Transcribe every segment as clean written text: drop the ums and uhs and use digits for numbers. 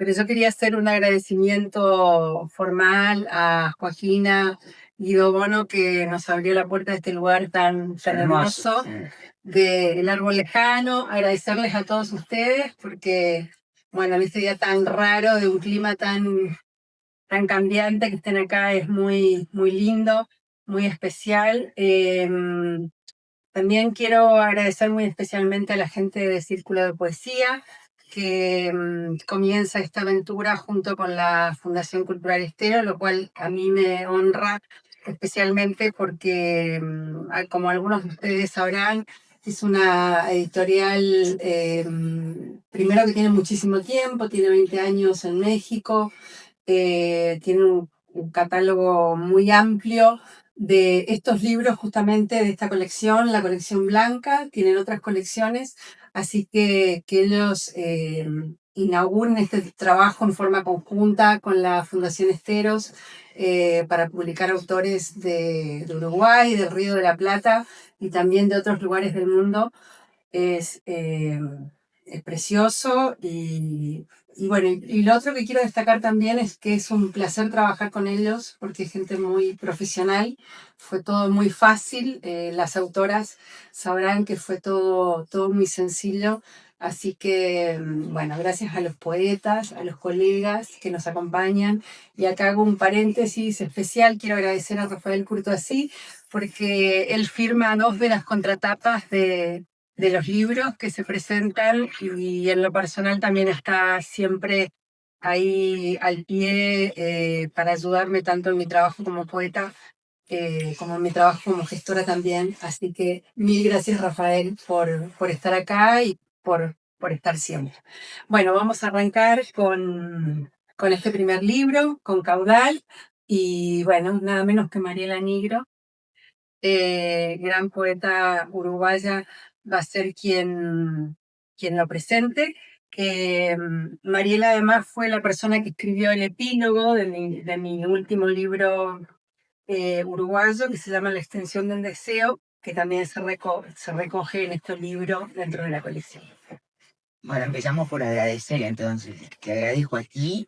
pero yo quería hacer un agradecimiento formal a Joaquina Guido Bono, que nos abrió la puerta de este lugar tan hermoso, del Árbol Lejano. Agradecerles a todos ustedes, porque, bueno, en este día tan raro, de un clima tan cambiante, que estén acá es muy, muy lindo, muy especial. También quiero agradecer muy especialmente a la gente de Círculo de Poesía, que comienza esta aventura junto con la Fundación Cultural Estero, lo cual a mí me honra especialmente porque, como algunos de ustedes sabrán, es una editorial, primero, que tiene muchísimo tiempo, tiene 20 años en México, tiene un catálogo muy amplio de estos libros, justamente de esta colección, la colección blanca. Tienen otras colecciones, así que ellos inauguren este trabajo en forma conjunta con la Fundación Esteros, para publicar autores de Uruguay, del Río de la Plata y también de otros lugares del mundo. Es, es precioso y bueno, y lo otro que quiero destacar también es que es un placer trabajar con ellos, porque es gente muy profesional. Fue todo muy fácil. Las autoras sabrán que fue todo muy sencillo. Así que, bueno, gracias a los poetas, a los colegas que nos acompañan. Y acá hago un paréntesis especial. Quiero agradecer a Rafael Curtoasí, porque él firma dos de las contratapas de los libros que se presentan, y en lo personal también está siempre ahí al pie, para ayudarme tanto en mi trabajo como poeta, como en mi trabajo como gestora también. Así que mil gracias, Rafael, por estar acá y por estar siempre. Bueno, vamos a arrancar con este primer libro, con Caudal, y bueno, nada menos que Mariela Nigro, gran poeta uruguaya, va a ser quien lo presente. Mariela además fue la persona que escribió el epílogo de mi último libro, uruguayo, que se llama La extensión del deseo, que también se recoge en este libro dentro de la colección. Bueno, empezamos por agradecer entonces. Te agradezco a ti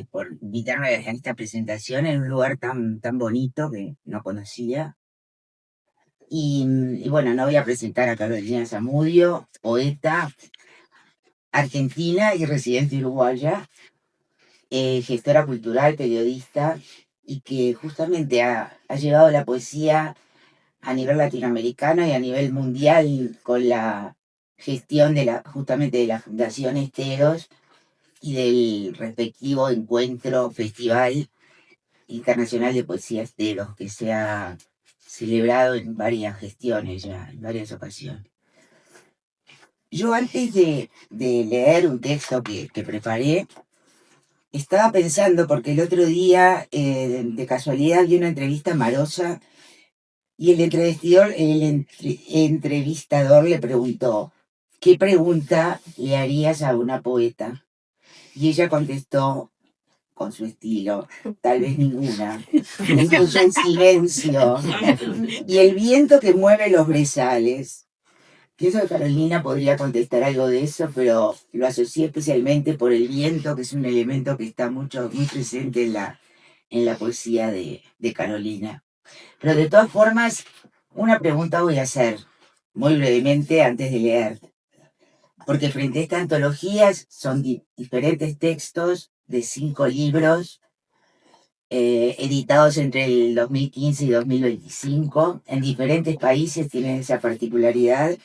por invitarme a esta presentación en un lugar tan bonito que no conocía. Y bueno, no voy a presentar a Carolina Zamudio, poeta argentina y residente uruguaya, gestora cultural, periodista, y que justamente ha llevado la poesía a nivel latinoamericano y a nivel mundial con la gestión justamente de la Fundación Esteros y del respectivo encuentro, Festival Internacional de Poesía Esteros, que se ha celebrado en varias gestiones ya, en varias ocasiones. Yo antes de leer un texto que preparé, estaba pensando, porque el otro día, de casualidad, vi una entrevista a Marosa y el entrevistador le preguntó, ¿qué pregunta le harías a una poeta? Y ella contestó, con su estilo, tal vez ninguna, incluso en silencio, y el viento que mueve los brezales. Pienso que Carolina podría contestar algo de eso, pero lo asocié especialmente por el viento, que es un elemento que está muy presente en la poesía de Carolina. Pero de todas formas, una pregunta voy a hacer, muy brevemente, antes de leer. Porque frente a esta antología son diferentes textos de 5 libros, editados entre el 2015 y 2025, en diferentes países. Tienen esa particularidad.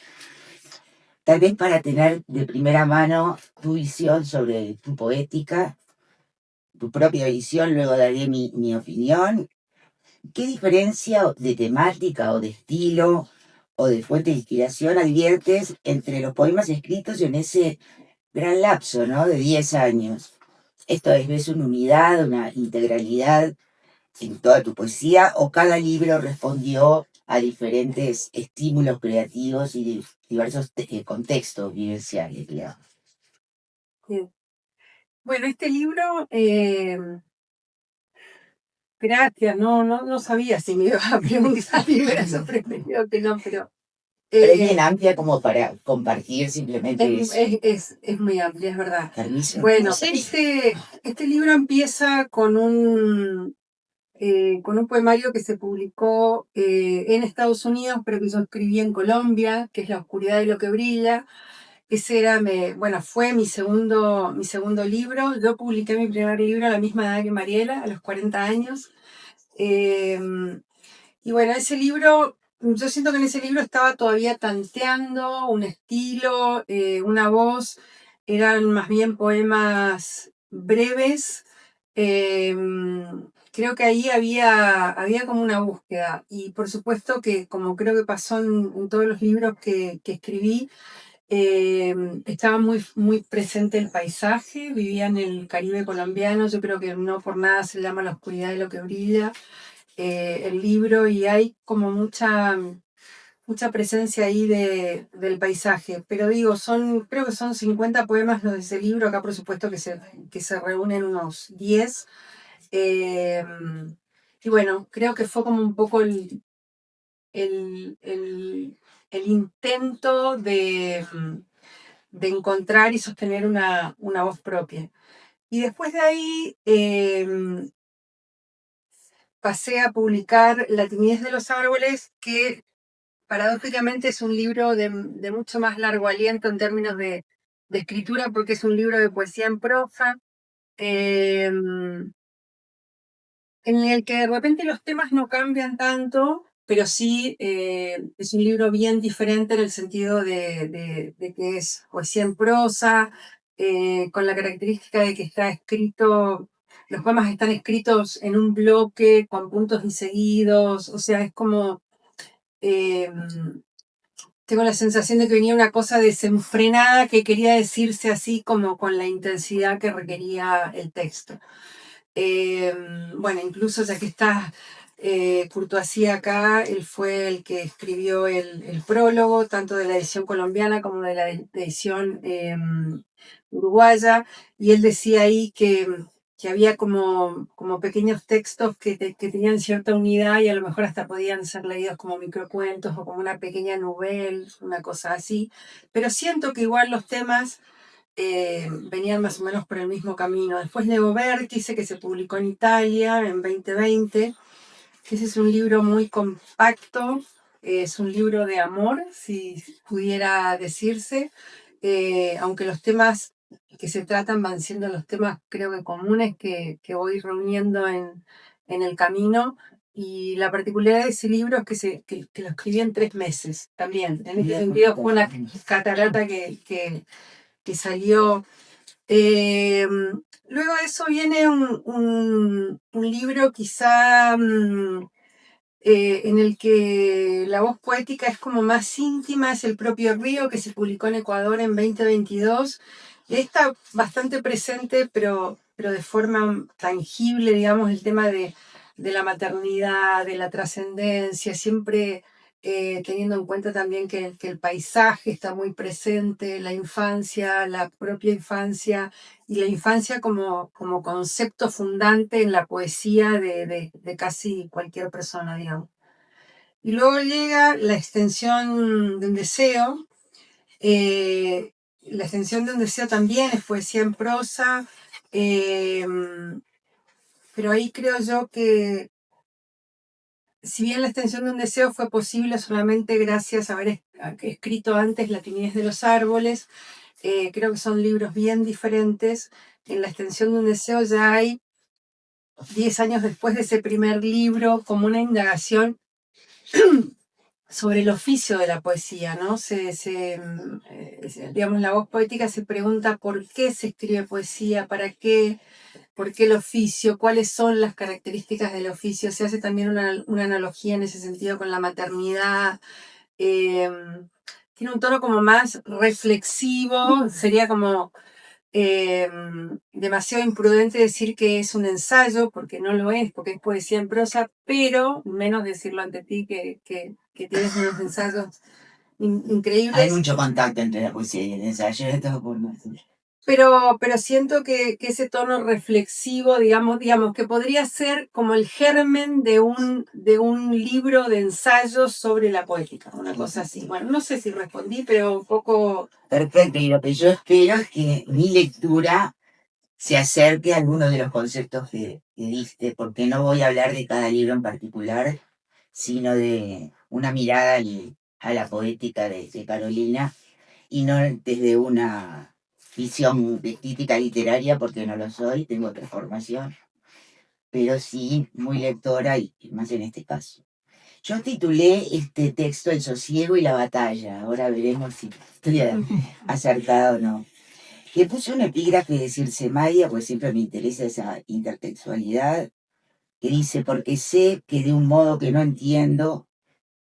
Tal vez para tener de primera mano tu visión sobre tu poética, tu propia visión, luego daré mi opinión. ¿Qué diferencia de temática o de estilo o de fuente de inspiración adviertes entre los poemas escritos en ese gran lapso, ¿no?, de 10 años? Esto es, ¿ves una unidad, una integralidad en toda tu poesía, o cada libro respondió a diferentes estímulos creativos y diversos contextos vivenciales, digamos? Bien. Bueno, este libro, gracias, no sabía si me ibas a preguntar y me hubiera sorprendido que no, pero Pero es Eh, bien amplia como para compartir simplemente eso. es muy amplia, es verdad. Permiso. Bueno, Sí. este libro empieza con un poemario que se publicó en Estados Unidos, pero que yo escribí en Colombia, que es La oscuridad de lo que brilla. Ese era, bueno, fue mi segundo libro. Yo publiqué mi primer libro a la misma edad que Mariela, a los 40 años. Eh, y bueno, ese libro, yo siento que en ese libro estaba todavía tanteando un estilo, una voz. Eran más bien poemas breves. eh, Creo que ahí había como una búsqueda. Y por supuesto que, como creo que pasó en todos los libros que escribí, estaba muy presente el paisaje. Vivía en el Caribe colombiano. Yo creo que no por nada se llama La oscuridad de lo que brilla, el libro, y hay como mucha presencia ahí del paisaje. Pero digo, creo que son 50 poemas los de ese libro. Acá por supuesto que se reúnen unos 10. Eh, y bueno, creo que fue como un poco el, el- el intento de encontrar y sostener una voz propia. Y después de ahí pasé a publicar La timidez de los árboles, que paradójicamente es un libro de mucho más largo aliento en términos de escritura, porque es un libro de poesía en prosa, eh, en el que de repente los temas no cambian tanto, pero sí es un libro bien diferente en el sentido de que es poesía en prosa, con la característica de que está escrito, los poemas están escritos en un bloque, con puntos y seguidos. O sea, es como, eh, tengo la sensación de que venía una cosa desenfrenada que quería decirse así como con la intensidad que requería el texto. Eh, bueno, incluso ya que está Courtoisí acá, él fue el que escribió el prólogo, tanto de la edición colombiana como de la edición uruguaya, y él decía ahí que había como pequeños textos que tenían cierta unidad y a lo mejor hasta podían ser leídos como microcuentos o como una pequeña novela, una cosa así, pero siento que igual los temas venían más o menos por el mismo camino. Después llegó Vértice, que se publicó en Italia en 2020, que ese es un libro muy compacto, es un libro de amor, si pudiera decirse, aunque los temas que se tratan van siendo los temas, creo que comunes, que voy reuniendo en el camino. Y la particularidad de ese libro es que lo escribí en 3 meses también. En ese sentido fue una catarata que salió. Eh, Luego de eso viene un libro quizá en el que la voz poética es como más íntima, es El propio río, que se publicó en Ecuador en 2022. Y ahí está bastante presente, pero de forma tangible, digamos, el tema de la maternidad, de la trascendencia, siempre teniendo en cuenta también que el paisaje está muy presente, la infancia, la propia infancia, y la infancia como concepto fundante en la poesía de casi cualquier persona, digamos. Y luego llega la extensión de un deseo. La extensión de un deseo también es poesía en prosa, eh, pero ahí creo yo que si bien la extensión de un deseo fue posible solamente gracias a haber escrito antes La timidez de los árboles, creo que son libros bien diferentes. En la extensión de un deseo ya hay 10 años después de ese primer libro, como una indagación sobre el oficio de la poesía, ¿no? Digamos, la voz poética se pregunta por qué se escribe poesía, para qué, por qué el oficio, cuáles son las características del oficio. Se hace también una analogía en ese sentido con la maternidad. eh, Tiene un tono como más reflexivo, sería como eh, demasiado imprudente decir que es un ensayo, porque no lo es, porque es poesía en prosa, pero menos decirlo ante ti, que tienes unos ensayos Hay increíbles. mucho contacto entre la poesía y el ensayo, de todas formas. pero siento que ese tono reflexivo, digamos, que podría ser como el germen de un libro de ensayos sobre la poética, una cosa así. Bueno, no sé si respondí, pero un poco... Perfecto, y lo que yo espero es que mi lectura se acerque a algunos de los conceptos que diste, porque no voy a hablar de cada libro en particular, sino de una mirada a la poética de Carolina, y no desde una visión de crítica literaria, porque no lo soy, tengo otra formación, pero sí muy lectora y más en este caso. Yo titulé este texto El sosiego y la batalla. Ahora veremos si estoy acertada o no. Le puse un epígrafe de Circe Maya, porque siempre me interesa esa intertextualidad, que dice, porque sé que de un modo que no entiendo,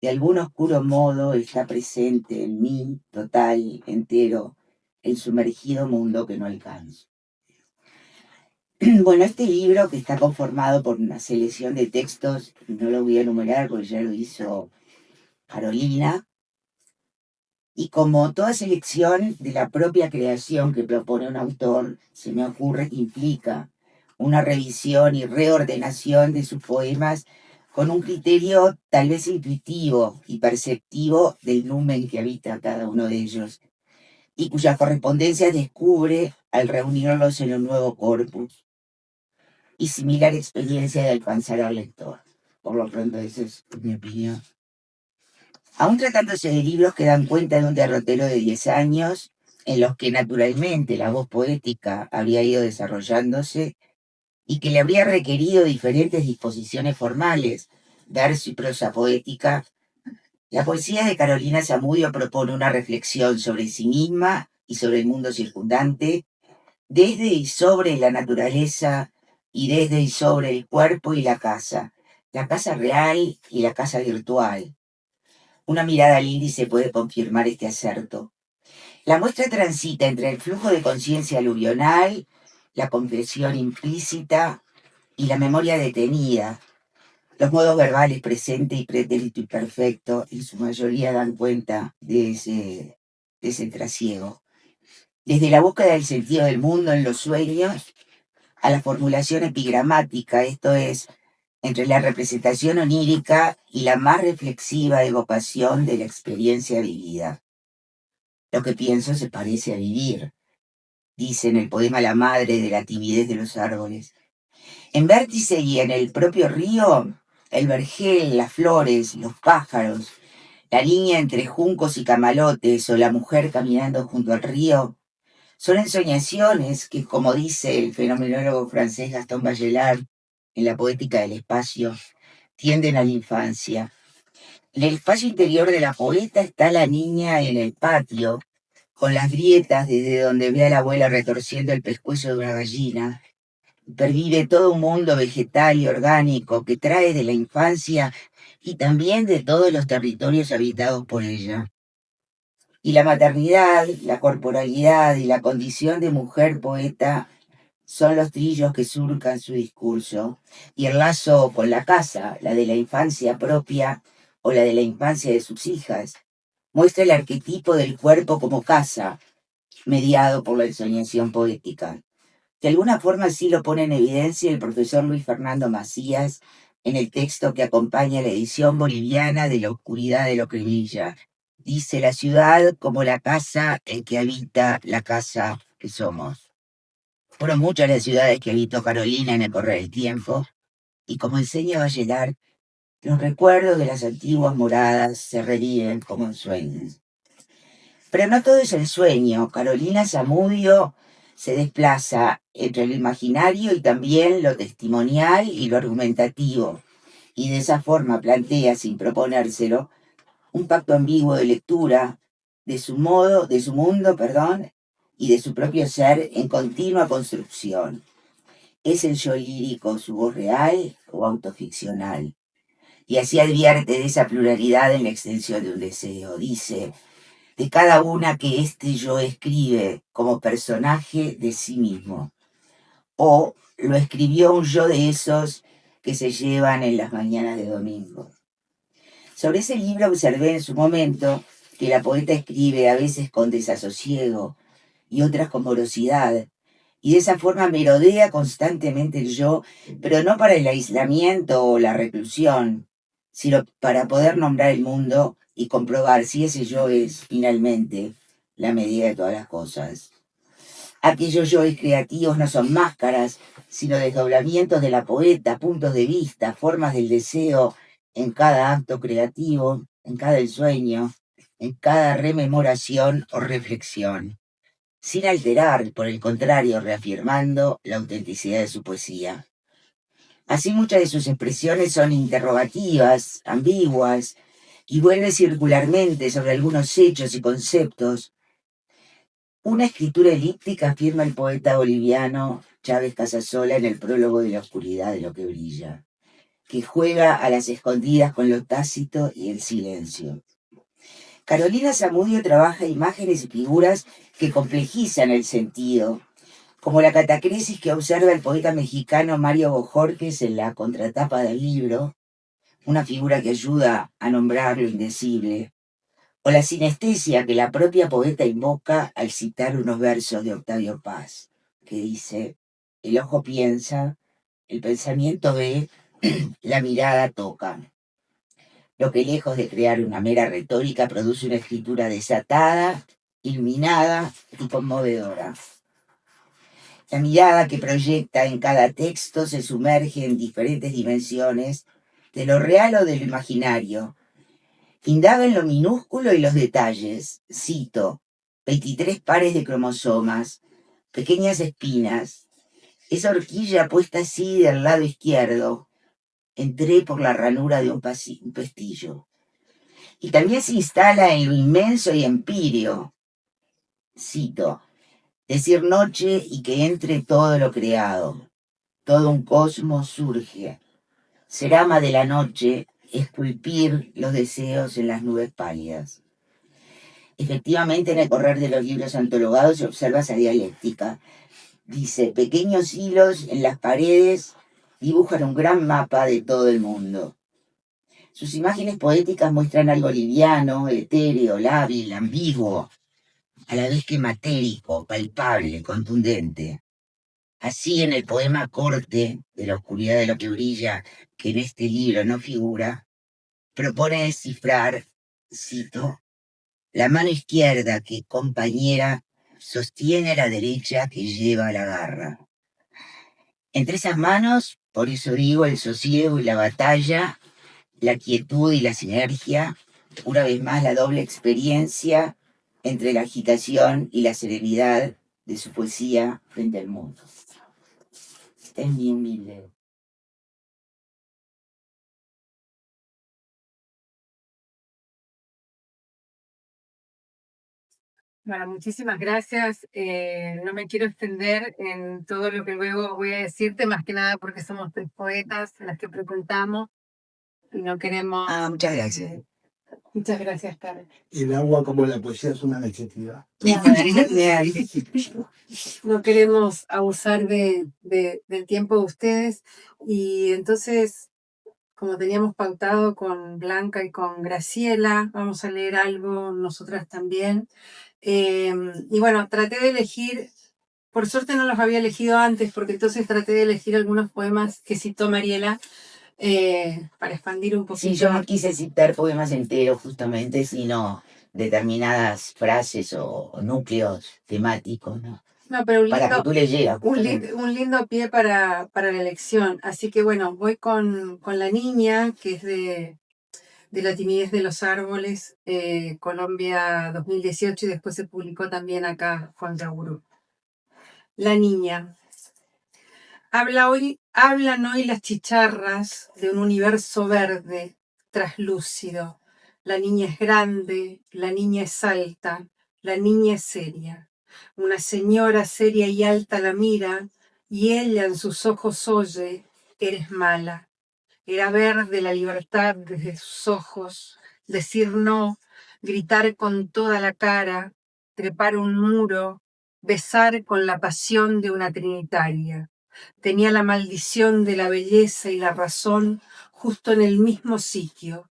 de algún oscuro modo está presente en mí, total, entero, el sumergido mundo que no alcanzo. Bueno, este libro, que está conformado por una selección de textos, no lo voy a enumerar porque ya lo hizo Carolina, y como toda selección de la propia creación que propone un autor, se me ocurre que implica una revisión y reordenación de sus poemas con un criterio tal vez intuitivo y perceptivo del numen que habita cada uno de ellos, y cuya correspondencia descubre al reunirlos en un nuevo corpus y similar experiencia de alcanzar al lector. Por lo pronto, esa es mi opinión. Aún tratándose de libros que dan cuenta de un derrotero de 10 años, en los que naturalmente la voz poética habría ido desarrollándose y que le habría requerido diferentes disposiciones formales, verso y prosa poética, la poesía de Carolina Zamudio propone una reflexión sobre sí misma y sobre el mundo circundante, desde y sobre la naturaleza y desde y sobre el cuerpo y la casa real y la casa virtual. Una mirada al índice puede confirmar este acerto. La muestra transita entre el flujo de conciencia aluvional, la confesión implícita y la memoria detenida. Los modos verbales presente y pretérito y perfecto en su mayoría dan cuenta de ese trasiego. Desde la búsqueda del sentido del mundo en los sueños a la formulación epigramática, esto es, entre la representación onírica y la más reflexiva evocación de la experiencia vivida. Lo que pienso se parece a vivir, dice en el poema La Madre de la timidez de los árboles. En Vértice y en el propio río, el vergel, las flores, los pájaros, la línea entre juncos y camalotes o la mujer caminando junto al río, son ensoñaciones que, como dice el fenomenólogo francés Gaston Bachelard en la poética del espacio, tienden a la infancia. En el espacio interior de la poeta está la niña en el patio, con las grietas desde donde ve a la abuela retorciendo el pescuezo de una gallina. Pervive todo un mundo vegetal y orgánico que trae de la infancia y también de todos los territorios habitados por ella. Y la maternidad, la corporalidad y la condición de mujer poeta son los trillos que surcan su discurso, y el lazo con la casa, la de la infancia propia o la de la infancia de sus hijas, muestra el arquetipo del cuerpo como casa, mediado por la ensoñación poética. De alguna forma así lo pone en evidencia el profesor Luis Fernando Macías en el texto que acompaña la edición boliviana de La oscuridad de lo que brilla. Dice la ciudad como la casa en que habita la casa que somos. Fueron muchas las ciudades que habitó Carolina en el correr del tiempo, y como enseña Bachelard, los recuerdos de las antiguas moradas se reviven como en sueños. Pero no todo es el sueño. Carolina Zamudio se desplaza entre lo imaginario y también lo testimonial y lo argumentativo, y de esa forma plantea, sin proponérselo, un pacto ambiguo de lectura de su modo, de su mundo, y de su propio ser en continua construcción. ¿Es el yo lírico su voz real o autoficcional? Y así advierte de esa pluralidad en la extensión de un deseo. Dice, de cada una que este yo escribe como personaje de sí mismo. O lo escribió un yo de esos que se llevan en las mañanas de domingo. Sobre ese libro observé en su momento que la poeta escribe a veces con desasosiego y otras con morosidad, y de esa forma merodea constantemente el yo, pero no para el aislamiento o la reclusión, sino para poder nombrar el mundo y comprobar si ese yo es finalmente la medida de todas las cosas. Aquellos yoes creativos no son máscaras, sino desdoblamientos de la poeta, puntos de vista, formas del deseo en cada acto creativo, en cada ensueño, en cada rememoración o reflexión, sin alterar, por el contrario, reafirmando la autenticidad de su poesía. Así muchas de sus expresiones son interrogativas, ambiguas, y vuelve circularmente sobre algunos hechos y conceptos. Una escritura elíptica, afirma el poeta boliviano Chávez Casasola en el prólogo de La oscuridad de lo que brilla, que juega a las escondidas con lo tácito y el silencio. Carolina Zamudio trabaja imágenes y figuras que complejizan el sentido, como la catacresis que observa el poeta mexicano Mario Bojorges en la contratapa del libro, una figura que ayuda a nombrar lo indecible, o la sinestesia que la propia poeta invoca al citar unos versos de Octavio Paz, que dice: el ojo piensa, el pensamiento ve, la mirada toca. Lo que lejos de crear una mera retórica produce una escritura desatada, iluminada y conmovedora. La mirada que proyecta en cada texto se sumerge en diferentes dimensiones de lo real o de lo imaginario. Indaga en lo minúsculo y los detalles. Cito: 23 pares de cromosomas, pequeñas espinas. Esa horquilla puesta así del lado izquierdo. Entré por la ranura de un pestillo. Y también se instala en lo inmenso y empíreo. Cito: decir noche y que entre todo lo creado. Todo un cosmos surge. Ser ama de la noche, esculpir los deseos en las nubes pálidas. Efectivamente, en el correr de los libros antologados se observa esa dialéctica. Dice: pequeños hilos en las paredes dibujan un gran mapa de todo el mundo. Sus imágenes poéticas muestran algo liviano, etéreo, lábil, ambiguo, a la vez que matérico, palpable, contundente. Así, en el poema Corte de la oscuridad de lo que brilla, que en este libro no figura, propone descifrar, cito: la mano izquierda que, compañera, sostiene a la derecha que lleva la garra. Entre esas manos, por eso digo, el sosiego y la batalla, la quietud y la sinergia, una vez más la doble experiencia entre la agitación y la serenidad de su poesía frente al mundo. Este es mi humilde. Bueno, muchísimas gracias. No me quiero extender en todo lo que luego voy a decirte, más que nada porque somos tres poetas las que preguntamos y no queremos... Muchas gracias. Muchas gracias, Carmen. El agua como la poesía es una necesidad. No queremos abusar del tiempo de ustedes y entonces, como teníamos pautado con Blanca y con Graciela, vamos a leer algo nosotras también. Y bueno, traté de elegir, por suerte no los había elegido antes, porque entonces traté de elegir algunos poemas que citó Mariela para expandir un poquito. Sí, yo no quise citar poemas enteros justamente, sino determinadas frases o núcleos temáticos, ¿no? No, pero Para que tú leyeras. un lindo pie para la elección. Así que bueno, voy con La Niña, que es de La timidez de los árboles, Colombia 2018, y después se publicó también acá Juan Yaburú. La Niña. Hablan hoy las chicharras de un universo verde, traslúcido. La niña es grande, la niña es alta, la niña es seria. Una señora seria y alta la mira, y ella en sus ojos oye: eres mala. Era verde la libertad desde sus ojos, decir no, gritar con toda la cara, trepar un muro, besar con la pasión de una trinitaria. Tenía la maldición de la belleza y la razón justo en el mismo sitio.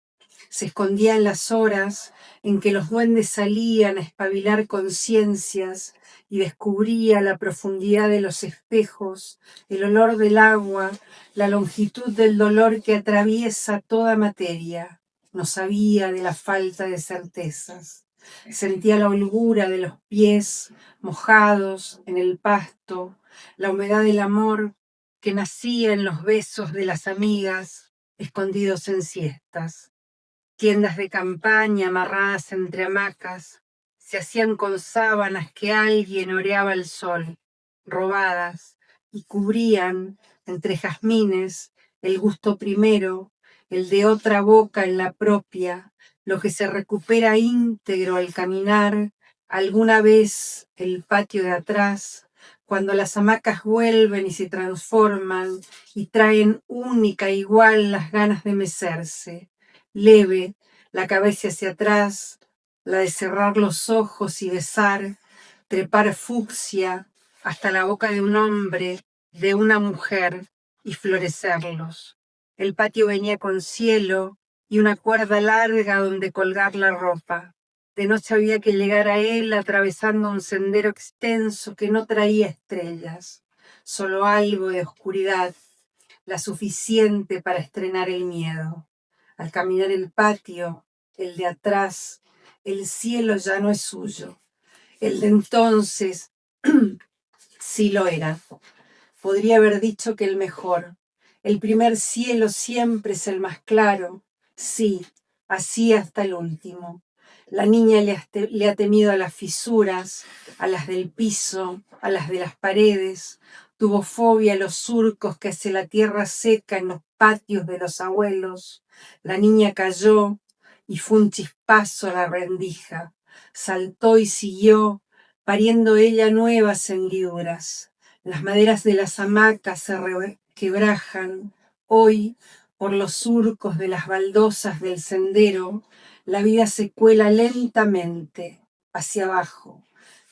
Se escondía en las horas en que los duendes salían a espabilar conciencias y descubría la profundidad de los espejos, el olor del agua, la longitud del dolor que atraviesa toda materia. No sabía de la falta de certezas. Sentía la holgura de los pies mojados en el pasto, la humedad del amor que nacía en los besos de las amigas escondidos en siestas. Tiendas de campaña amarradas entre hamacas se hacían con sábanas que alguien oreaba al sol, robadas, y cubrían, entre jazmines, el gusto primero, el de otra boca en la propia, lo que se recupera íntegro al caminar, alguna vez el patio de atrás, cuando las hamacas vuelven y se transforman y traen única igual las ganas de mecerse, leve, la cabeza hacia atrás, la de cerrar los ojos y besar, trepar fucsia hasta la boca de un hombre, de una mujer, y florecerlos. El patio venía con cielo y una cuerda larga donde colgar la ropa. De noche había que llegar a él atravesando un sendero extenso que no traía estrellas, solo algo de oscuridad, la suficiente para estrenar el miedo. Al caminar el patio, el de atrás, el cielo ya no es suyo. El de entonces sí lo era. Podría haber dicho que el mejor. El primer cielo siempre es el más claro. Sí, así hasta el último. La niña le ha temido a las fisuras, a las del piso, a las de las paredes. Tuvo fobia a los surcos que hace la tierra seca en los patios de los abuelos. La niña cayó y fue un chispazo a la rendija. Saltó y siguió, pariendo ella nuevas hendiduras. Las maderas de las hamacas se quebrajan. Hoy, por los surcos de las baldosas del sendero, la vida se cuela lentamente hacia abajo.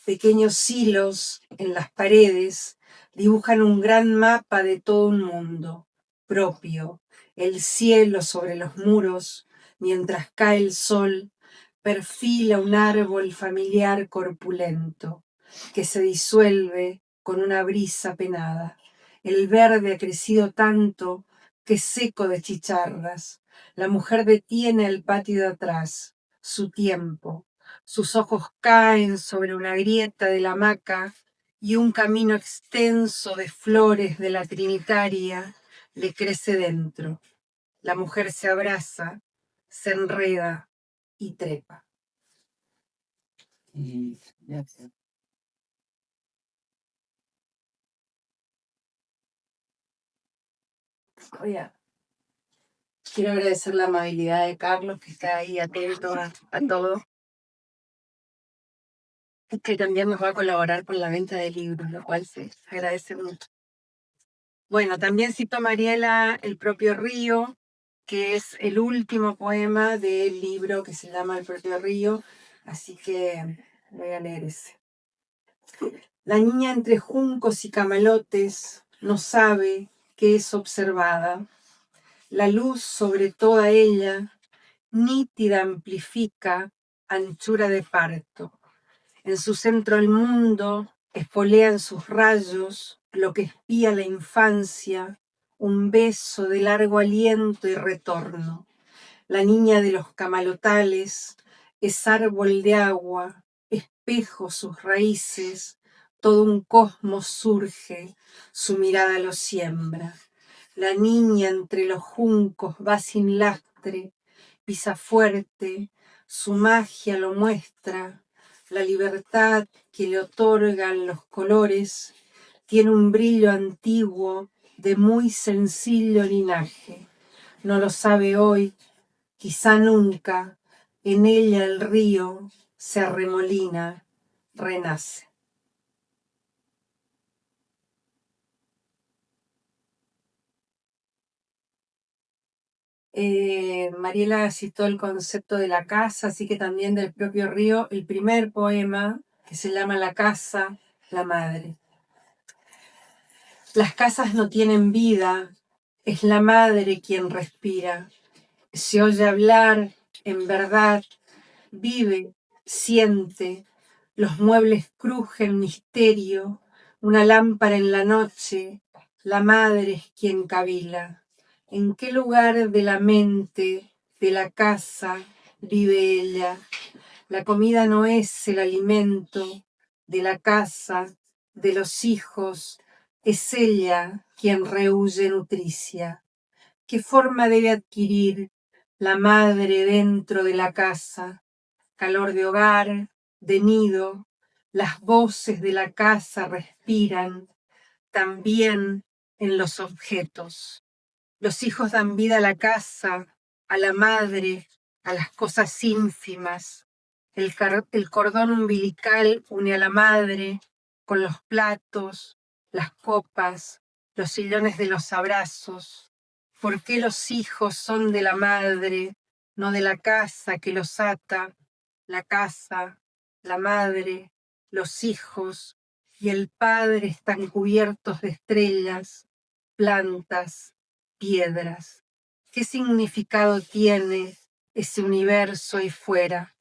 Pequeños hilos en las paredes dibujan un gran mapa de todo un mundo propio. El cielo sobre los muros, mientras cae el sol, perfila un árbol familiar corpulento que se disuelve con una brisa penada. El verde ha crecido tanto que es seco de chicharras. La mujer detiene el patio de atrás, su tiempo. Sus ojos caen sobre una grieta de la hamaca y un camino extenso de flores de la Trinitaria le crece dentro. La mujer se abraza, se enreda y trepa. Gracias. Oye, quiero agradecer la amabilidad de Carlos, que está ahí atento a todo, y que también nos va a colaborar con la venta de libros, lo cual se agradece mucho. Bueno, también cito a Mariela El propio río, que es el último poema del libro que se llama El propio río, así que voy a leer ese. La niña entre juncos y camalotes no sabe que es observada. La luz sobre toda ella, nítida, amplifica anchura de parto. En su centro el mundo espolea en sus rayos lo que espía la infancia, un beso de largo aliento y retorno. La niña de los camalotales es árbol de agua, espejo sus raíces, todo un cosmos surge, su mirada lo siembra. La niña entre los juncos va sin lastre, pisa fuerte, su magia lo muestra, la libertad que le otorgan los colores tiene un brillo antiguo de muy sencillo linaje. No lo sabe hoy, quizá nunca, en ella el río se arremolina, renace. Mariela citó el concepto de la casa, así que también del propio río, el primer poema que se llama La casa, la madre. Las casas no tienen vida, es la madre quien respira. Se oye hablar en verdad, vive, siente, los muebles crujen misterio, una lámpara en la noche, la madre es quien cavila. ¿En qué lugar de la mente, de la casa, vive ella? La comida no es el alimento de la casa, de los hijos, es ella quien rehuye nutricia. ¿Qué forma debe adquirir la madre dentro de la casa? Calor de hogar, de nido, las voces de la casa respiran también en los objetos. Los hijos dan vida a la casa, a la madre, a las cosas ínfimas. El cordón umbilical une a la madre con los platos, las copas, los sillones de los abrazos. ¿Por qué los hijos son de la madre, no de la casa que los ata? La casa, la madre, los hijos y el padre están cubiertos de estrellas, plantas, piedras. ¿Qué significado tiene ese universo ahí fuera?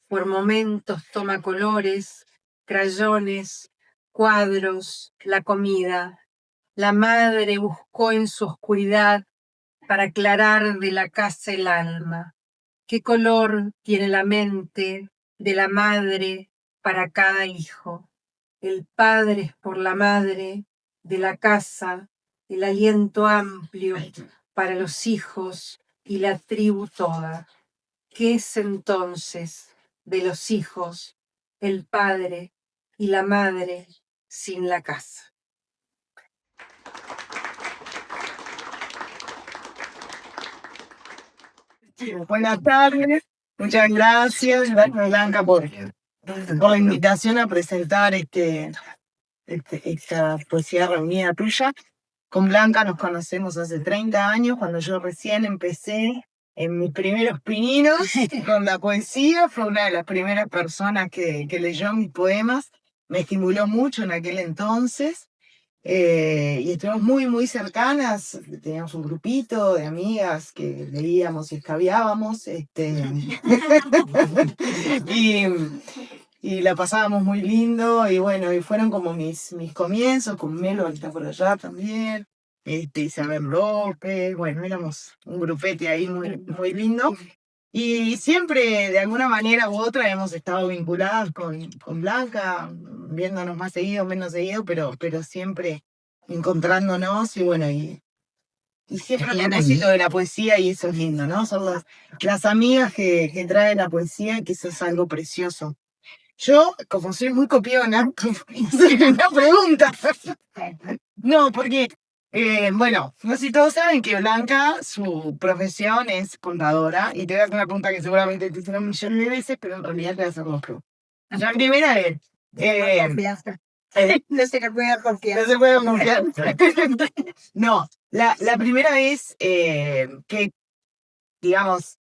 Por momentos toma colores, crayones, cuadros, la comida. La madre buscó en su oscuridad para aclarar de la casa el alma. ¿Qué color tiene la mente de la madre para cada hijo? El padre es por la madre de la casa, el aliento amplio para los hijos y la tribu toda. ¿Qué es entonces de los hijos, el padre y la madre sin la casa? Buenas tardes, muchas gracias, Blanca, por la invitación a presentar esta poesía reunida tuya. Con Blanca nos conocemos hace 30 años, cuando yo recién empecé en mis primeros pininos con la poesía. Fue una de las primeras personas que leyó mis poemas, me estimuló mucho en aquel entonces. Y estuvimos muy, muy cercanas, teníamos un grupito de amigas que leíamos y escabiábamos, y la pasábamos muy lindo, y bueno, y fueron como mis comienzos, con Melo, que está por allá también, Isabel López, bueno, éramos un grupete ahí muy, muy lindo. Y siempre, de alguna manera u otra, hemos estado vinculadas con Blanca, viéndonos más seguido, menos seguido, pero siempre encontrándonos, y bueno, y siempre a propósito de la poesía, y eso es lindo, ¿no? Son las amigas que traen la poesía, que eso es algo precioso. Yo, como soy muy copiona, una pregunta. No, porque, bueno, no sé si todos saben que Blanca, su profesión es contadora, y te voy a hacer una pregunta que seguramente te hicieron un millón de veces, pero en realidad te voy a hacer dos preguntas. La primera es, No se le puede confiar. no se puede confiar. No, la primera vez que, digamos,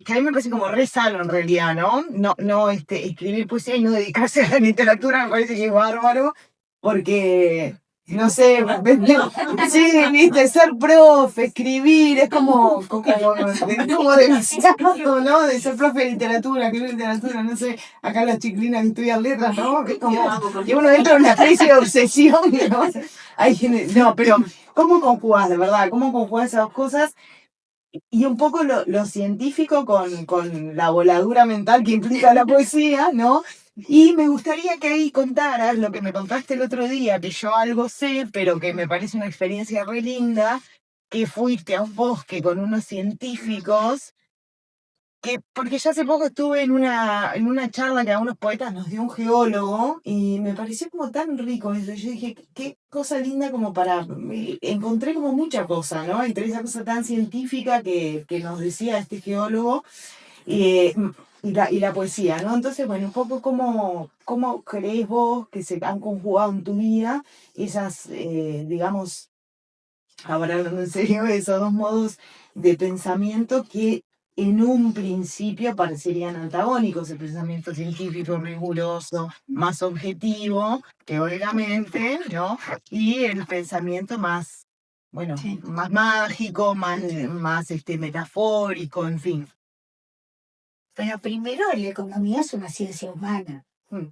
que a mí me parece como re sano en realidad, ¿no? No, escribir poesía y no dedicarse a la literatura me parece que es bárbaro, porque, no sé, sí, viste, ser profe, escribir, es como demasiado, ¿no? De ser profe de literatura, escribir literatura, no sé, acá las chiquilinas que estudian letras, ¿no? Que es como, y uno entra en una especie de obsesión, ¿no? No, pero, ¿cómo conjugás, de verdad? ¿Cómo conjugás esas dos cosas? Y un poco lo científico con la voladura mental que implica la poesía, ¿no? Y me gustaría que ahí contaras lo que me contaste el otro día, que yo algo sé, pero que me parece una experiencia re linda, que fuiste a un bosque con unos científicos, porque ya hace poco estuve en una charla que a unos poetas nos dio un geólogo, y me pareció como tan rico eso. Yo dije, qué cosa linda como encontré como mucha cosa, ¿no? Entre esa cosa tan científica que nos decía este geólogo, y la poesía, ¿no? Entonces, bueno, un poco cómo crees vos que se han conjugado en tu vida esas, digamos, ahora hablando en serio, esos dos modos de pensamiento que en un principio parecerían antagónicos: el pensamiento científico riguroso, más objetivo, teóricamente, ¿no? Y el pensamiento más, bueno, Sí. más mágico, más metafórico, en fin. Bueno, primero la economía es una ciencia humana. Mm.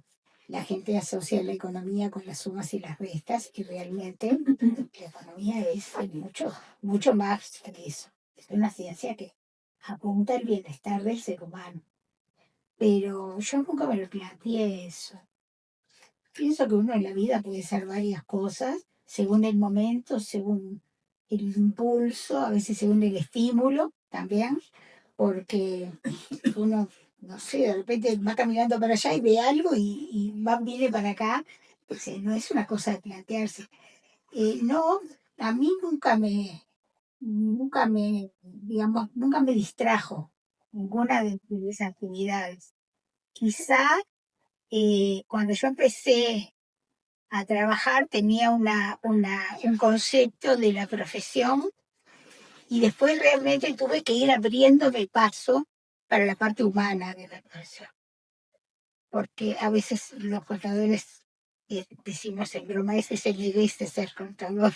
La gente asocia la economía con las sumas y las restas y realmente la economía es mucho más que eso. Es una ciencia que apunta al bienestar del ser humano. Pero yo nunca me lo planteé eso. Pienso que uno en la vida puede ser varias cosas, según el momento, según el impulso, a veces según el estímulo también, porque uno, no sé, de repente va caminando para allá y ve algo viene para acá. Pues, no es una cosa de plantearse. No, a mí nunca me distrajo ninguna de esas actividades. Quizá cuando yo empecé a trabajar tenía un concepto de la profesión y después realmente tuve que ir abriéndome paso para la parte humana de la profesión. Porque a veces los contadores decimos en broma, ese es el deber de ser contador.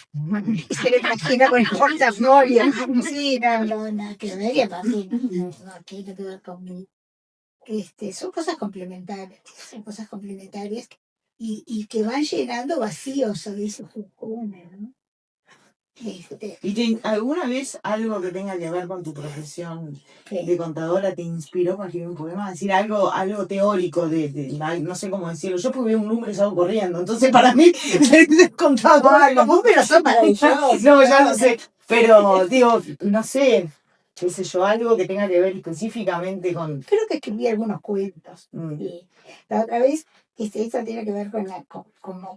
Y se le imagina con el portafolio. Sí, no, nada que ver, y aparte no tiene que ver conmigo. Son cosas complementarias y que van llenando vacíos a veces uno, ¿no? ¿Y alguna vez algo que tenga que ver con tu profesión de Que, contadora te inspiró para escribir un poema? Decir algo teórico, no sé cómo decirlo. Yo porque veo un número y salgo corriendo. Entonces, para mí, ser contadora. los números son maravillosos. No, ya lo sé. Pero, digo, no sé, qué sé yo, algo que tenga que ver específicamente con. Creo que escribí algunos cuentos. Mm. Y la otra vez, esto tiene que ver con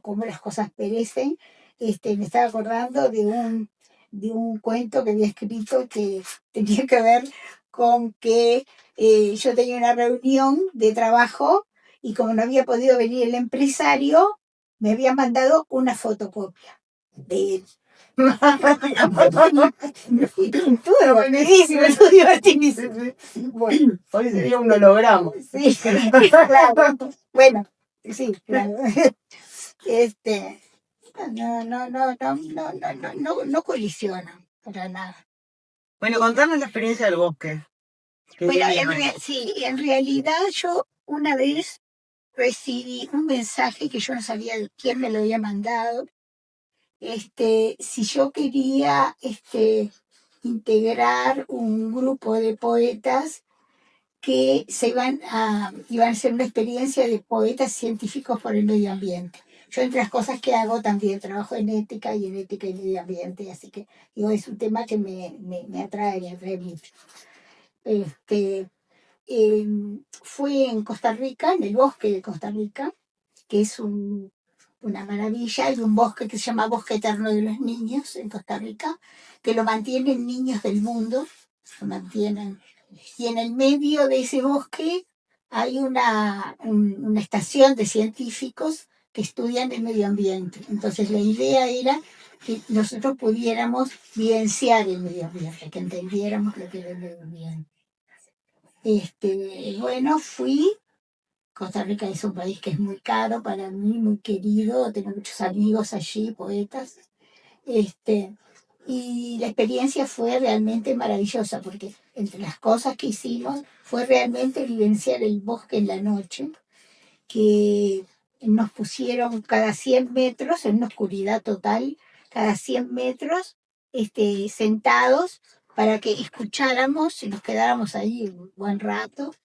cómo las cosas perecen. Me estaba acordando de un cuento que había escrito que tenía que ver con que yo tenía una reunión de trabajo y como no había podido venir el empresario, me había mandado una fotocopia de él. Estuvo buenísimo, estuvo divertidísimo. Bueno, Hoy sería un holograma. sí, claro. Bueno, sí, claro. No colisionan para nada. Bueno, contanos la experiencia del bosque. Bueno, sí, en realidad yo una vez recibí un mensaje que yo no sabía quién me lo había mandado. Si yo quería integrar un grupo de poetas que iban a hacer una experiencia de poetas científicos por el medio ambiente. Yo entre las cosas que hago también trabajo en ética y medio ambiente, así que digo, es un tema que me atrae mucho. Fue en Costa Rica, en el bosque de Costa Rica, que es una maravilla. Hay un bosque que se llama Bosque Eterno de los Niños en Costa Rica, que lo mantienen niños del mundo, lo mantienen. Y en el medio de ese bosque hay una estación de científicos que estudian el medio ambiente. Entonces la idea era que nosotros pudiéramos vivenciar el medio ambiente, que entendiéramos lo que era el medio ambiente. Bueno, fui. Costa Rica es un país que es muy caro para mí, muy querido, tengo muchos amigos allí, poetas. Y la experiencia fue realmente maravillosa, porque entre las cosas que hicimos fue realmente vivenciar el bosque en la noche, que nos pusieron cada 100 metros, en una oscuridad total, cada 100 metros, sentados para que escucháramos y nos quedáramos ahí un buen rato.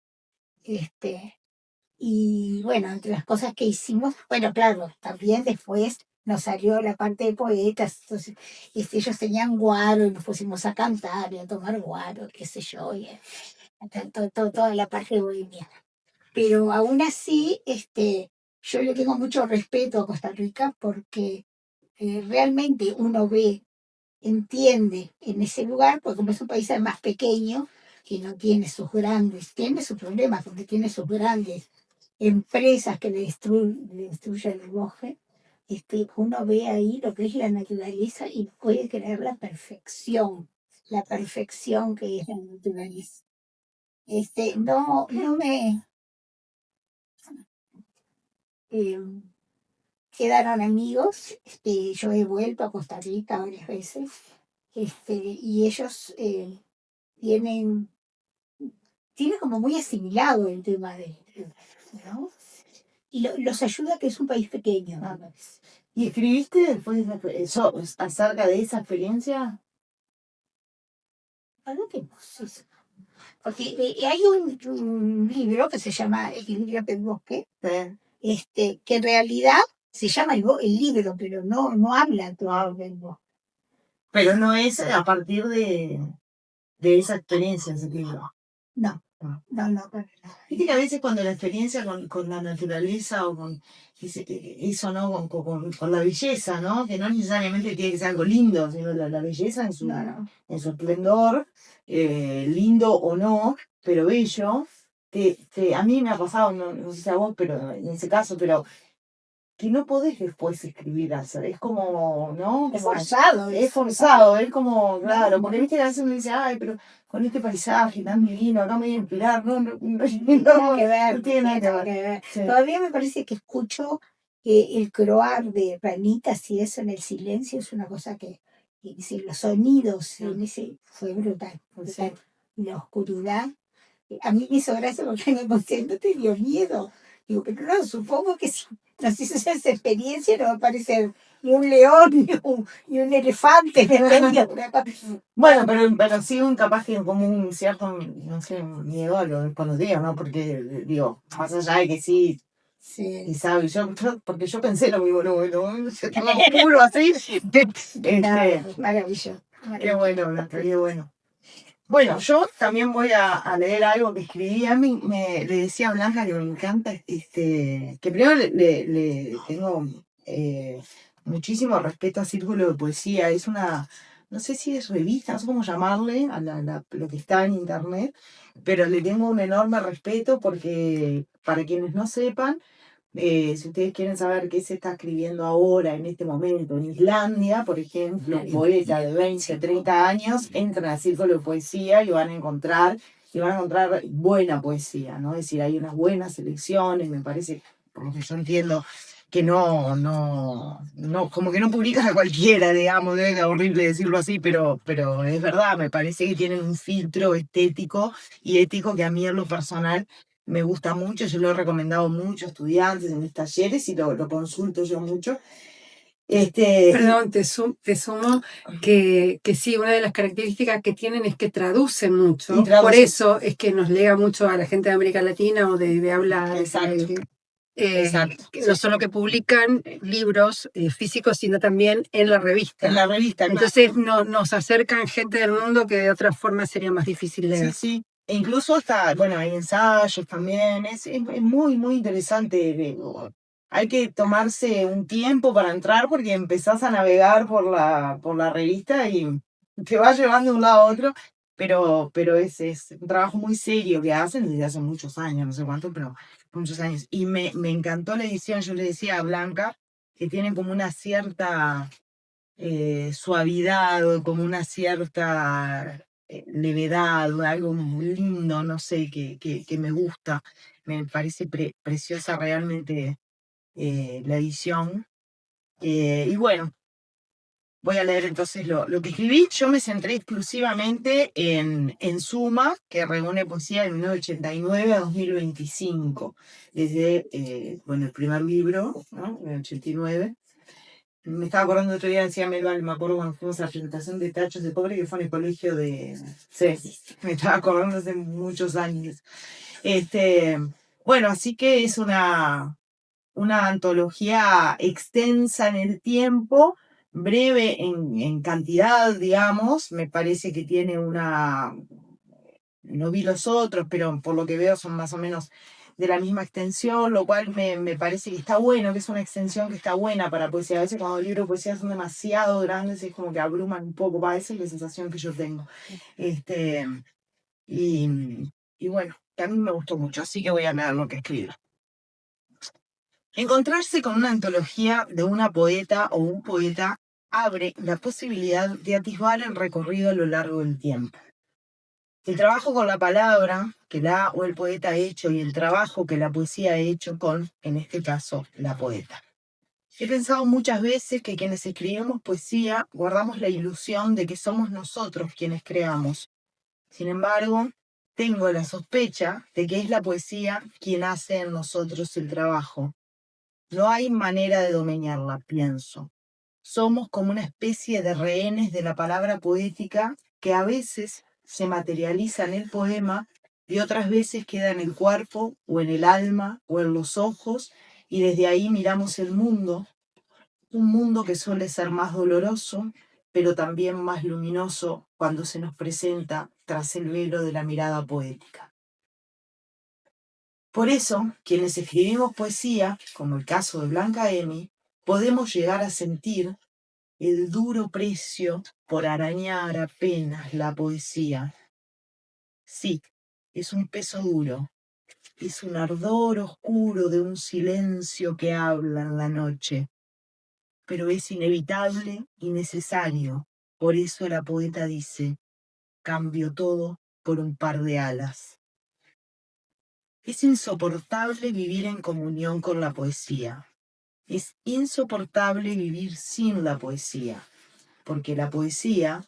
Y bueno, entre las cosas que hicimos, bueno, claro, también después nos salió la parte de poetas, entonces ellos tenían guaro y nos pusimos a cantar y a tomar guaro, qué sé yo, toda la parte bohemia. Pero aún así, yo le tengo mucho respeto a Costa Rica porque realmente uno entiende en ese lugar, porque como es un país además pequeño, que no tiene tiene sus problemas, porque tiene sus grandes empresas que le destruyen el bosque, uno ve ahí lo que es la naturaleza y puede creer la perfección que es la naturaleza. No me eh, quedaron amigos, yo he vuelto a Costa Rica varias veces, y ellos tienen tiene como muy asimilado el tema ¿no? Y los ayuda a que es un país pequeño, ¿no? ¿Y escribiste después eso, acerca de esa experiencia? Algo que no sé. Porque hay un libro que se llama Equilibrio del Bosque, que en realidad se llama el libro, pero no habla todo del bosque. Pero no es a partir de esa experiencia ese libro. No, No. no. Viste que a veces cuando la experiencia con la naturaleza o con eso, ¿no? Con la belleza, ¿no? Que no necesariamente tiene que ser algo lindo, sino la belleza en su, No. en su esplendor, lindo o no, pero bello. A mí me ha pasado, no sé si a vos, pero en ese caso, pero que no podés después escribir eso. Es como, ¿no? Es Como- forzado. Es forzado, es como, claro, porque viste que a veces uno dice, ay, pero con este paisaje tan divino, no me voy a inspirar, Nada que ver, no tiene nada que ver. que ver. Sí. Todavía me parece que escucho el croar de ranitas y eso en el silencio es una cosa que sí, los sonidos en ese fue brutal. Sí. Y la oscuridad, a mí me hizo gracia porque me emocioné, no te dio miedo. Digo, pero no, supongo que si nos hizo esa experiencia no va a aparecer ni un león ni un elefante. Bueno, pero sí capaz que como un cierto, no sé, miedo a lo desconocido, ¿no? Porque, digo, más allá de que sí, Sí. quizá, porque yo pensé lo mismo, no, se estaba oscuro así. Maravilloso. Qué bueno, Blanca, qué bueno. Bueno, yo también voy a leer algo que escribí. A mí le decía a Blanca que me encanta, que primero le tengo muchísimo respeto a Círculo de Poesía. Es una, no sé si es revista, no sé cómo llamarle a lo que está en internet, pero le tengo un enorme respeto porque, para quienes no sepan, si ustedes quieren saber qué se está escribiendo ahora, en este momento, en Islandia, por ejemplo, poetas de 20, 30 años, entran al Círculo de Poesía y van a encontrar buena poesía, ¿no? Es decir, hay unas buenas selecciones, me parece, por lo que yo entiendo, que como que no publican a cualquiera, digamos, es horrible decirlo así, pero es verdad, me parece que tienen un filtro estético y ético que a mí en lo personal me gusta mucho. Yo lo he recomendado mucho a estudiantes en mis talleres y lo consulto yo mucho. Perdón, te sumo que sí, una de las características que tienen es que traducen mucho. Y traducen. Por eso es que nos llega mucho a la gente de América Latina o de habla. Exacto. Exacto. No solo que publican libros físicos, sino también en la revista. En la revista, claro. Entonces nos acercan gente del mundo que de otra forma sería más difícil leer. Sí. E incluso hasta, bueno, hay ensayos también. Es muy, muy interesante. Hay que tomarse un tiempo para entrar porque empezás a navegar por la revista y te va llevando de un lado a otro. Pero es un trabajo muy serio que hacen desde hace muchos años, no sé cuánto, pero muchos años. Y me encantó la edición. Yo le decía a Blanca que tiene como una cierta suavidad, como una cierta levedad, algo muy lindo, no sé, que me gusta. Me parece preciosa realmente la edición. Y bueno, voy a leer entonces lo que escribí. Yo me centré exclusivamente en Suma, que reúne poesía de 1989 a 2025. Desde, el primer libro, ¿no? En el 89. Me estaba acordando otro día, decía Melval, me acuerdo cuando fuimos a la presentación de Tachos de Pobre, que fue en el colegio de... Sí, me estaba acordando hace muchos años. Bueno, así que es una antología extensa en el tiempo, breve en cantidad, digamos. Me parece que tiene no vi los otros, pero por lo que veo son más o menos de la misma extensión, lo cual me parece que está bueno, que es una extensión que está buena para poesía. A veces cuando libros de poesía son demasiado grandes es como que abruman un poco, esa es la sensación que yo tengo. Y bueno, que a mí me gustó mucho, así que voy a leer lo que escribo. Encontrarse con una antología de una poeta o un poeta abre la posibilidad de atisbar el recorrido a lo largo del tiempo. El trabajo con la palabra que la o el poeta ha hecho y el trabajo que la poesía ha hecho con, en este caso, la poeta. He pensado muchas veces que quienes escribimos poesía guardamos la ilusión de que somos nosotros quienes creamos. Sin embargo, tengo la sospecha de que es la poesía quien hace en nosotros el trabajo. No hay manera de dominarla, pienso. Somos como una especie de rehenes de la palabra poética que a veces se materializa en el poema y otras veces queda en el cuerpo o en el alma o en los ojos, y desde ahí miramos el mundo, un mundo que suele ser más doloroso, pero también más luminoso cuando se nos presenta tras el velo de la mirada poética. Por eso, quienes escribimos poesía, como el caso de Blanca Emi, podemos llegar a sentir el duro precio por arañar apenas la poesía. Sí, es un peso duro, es un ardor oscuro de un silencio que habla en la noche, pero es inevitable y necesario. Por eso la poeta dice, cambio todo por un par de alas. Es insoportable vivir en comunión con la poesía. Es insoportable vivir sin la poesía, porque la poesía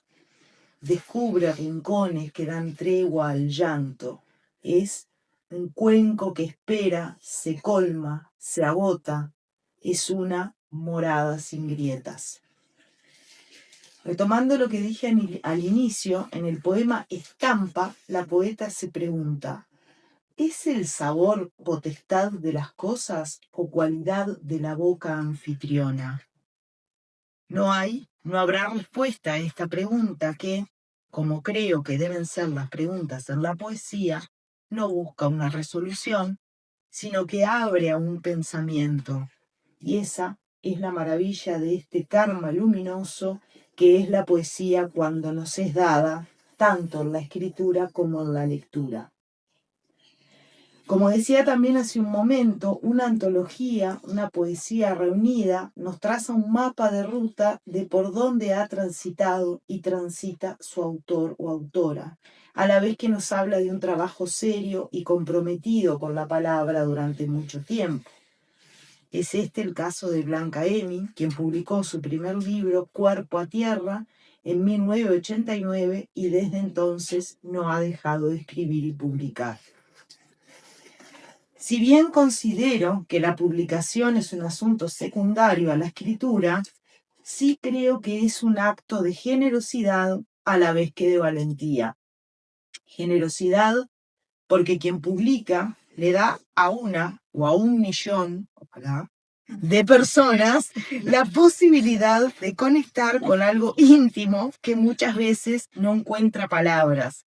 descubre rincones que dan tregua al llanto. Es un cuenco que espera, se colma, se agota. Es una morada sin grietas. Retomando lo que dije al inicio, en el poema Estampa, la poeta se pregunta, ¿es el sabor potestad de las cosas o cualidad de la boca anfitriona? No habrá respuesta a esta pregunta que, como creo que deben ser las preguntas en la poesía, no busca una resolución, sino que abre a un pensamiento. Y esa es la maravilla de este karma luminoso que es la poesía cuando nos es dada, tanto en la escritura como en la lectura. Como decía también hace un momento, una antología, una poesía reunida, nos traza un mapa de ruta de por dónde ha transitado y transita su autor o autora, a la vez que nos habla de un trabajo serio y comprometido con la palabra durante mucho tiempo. Es este el caso de Blanca Emi, quien publicó su primer libro, Cuerpo a Tierra, en 1989 y desde entonces no ha dejado de escribir y publicar. Si bien considero que la publicación es un asunto secundario a la escritura, sí creo que es un acto de generosidad a la vez que de valentía. Generosidad porque quien publica le da a una o a 1 millón, ojalá, de personas la posibilidad de conectar con algo íntimo que muchas veces no encuentra palabras.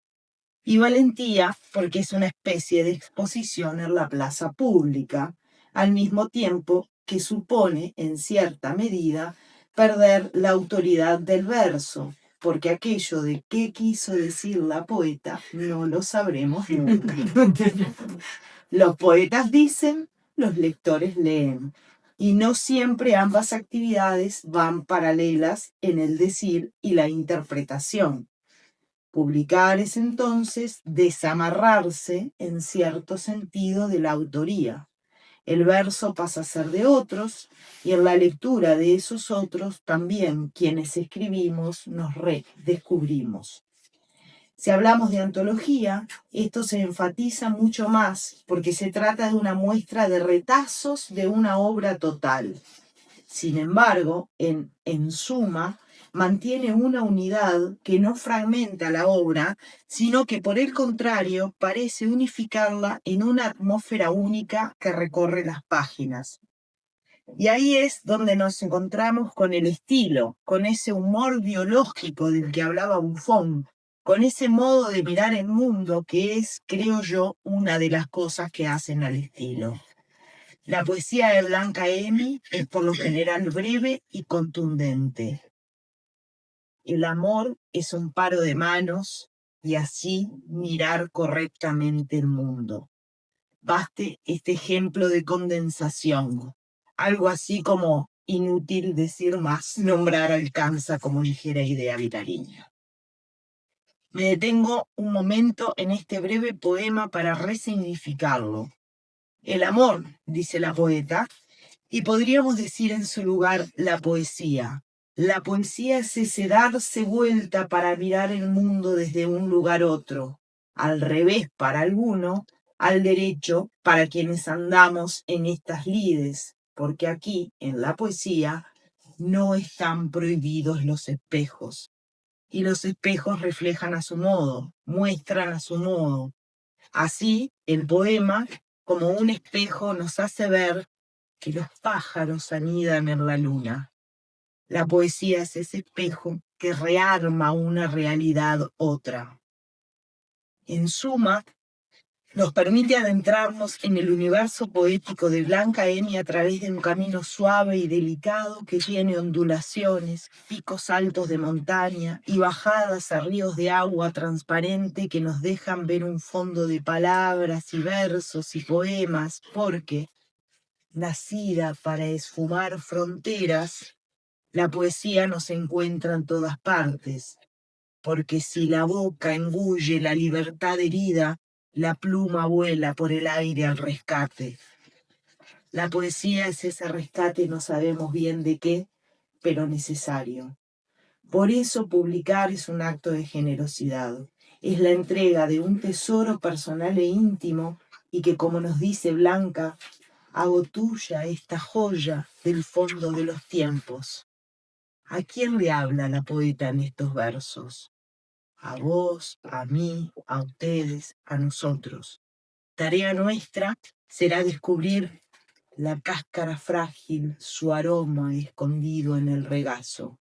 Y valentía porque es una especie de exposición en la plaza pública, al mismo tiempo que supone, en cierta medida, perder la autoridad del verso, porque aquello de qué quiso decir la poeta no lo sabremos nunca. Los poetas dicen, los lectores leen, y no siempre ambas actividades van paralelas en el decir y la interpretación. Publicar es entonces desamarrarse en cierto sentido de la autoría. El verso pasa a ser de otros y en la lectura de esos otros también quienes escribimos nos redescubrimos. Si hablamos de antología, esto se enfatiza mucho más porque se trata de una muestra de retazos de una obra total. Sin embargo, en suma, mantiene una unidad que no fragmenta la obra, sino que por el contrario parece unificarla en una atmósfera única que recorre las páginas. Y ahí es donde nos encontramos con el estilo, con ese humor biológico del que hablaba Buffon, con ese modo de mirar el mundo que es, creo yo, una de las cosas que hacen al estilo. La poesía de Blanca Emi es por lo general breve y contundente. El amor es un paro de manos y así mirar correctamente el mundo. Baste este ejemplo de condensación. Algo así como inútil decir más, nombrar alcanza como ligera idea vitaliña. Me detengo un momento en este breve poema para resignificarlo. El amor, dice la poeta, y podríamos decir en su lugar la poesía. La poesía es ese darse vuelta para mirar el mundo desde un lugar otro, al revés para alguno, al derecho para quienes andamos en estas lides, porque aquí, en la poesía, no están prohibidos los espejos, y los espejos reflejan a su modo, muestran a su modo. Así, el poema, como un espejo, nos hace ver que los pájaros anidan en la luna. La poesía es ese espejo que rearma una realidad otra. En suma, nos permite adentrarnos en el universo poético de Blanca Emi a través de un camino suave y delicado que tiene ondulaciones, picos altos de montaña y bajadas a ríos de agua transparente que nos dejan ver un fondo de palabras y versos y poemas, porque, nacida para esfumar fronteras, la poesía nos encuentra en todas partes, porque si la boca engulle la libertad herida, la pluma vuela por el aire al rescate. La poesía es ese rescate, no sabemos bien de qué, pero necesario. Por eso publicar es un acto de generosidad. Es la entrega de un tesoro personal e íntimo y que, como nos dice Blanca, hago tuya esta joya del fondo de los tiempos. ¿A quién le habla la poeta en estos versos? A vos, a mí, a ustedes, a nosotros. Tarea nuestra será descubrir la cáscara frágil, su aroma escondido en el regazo.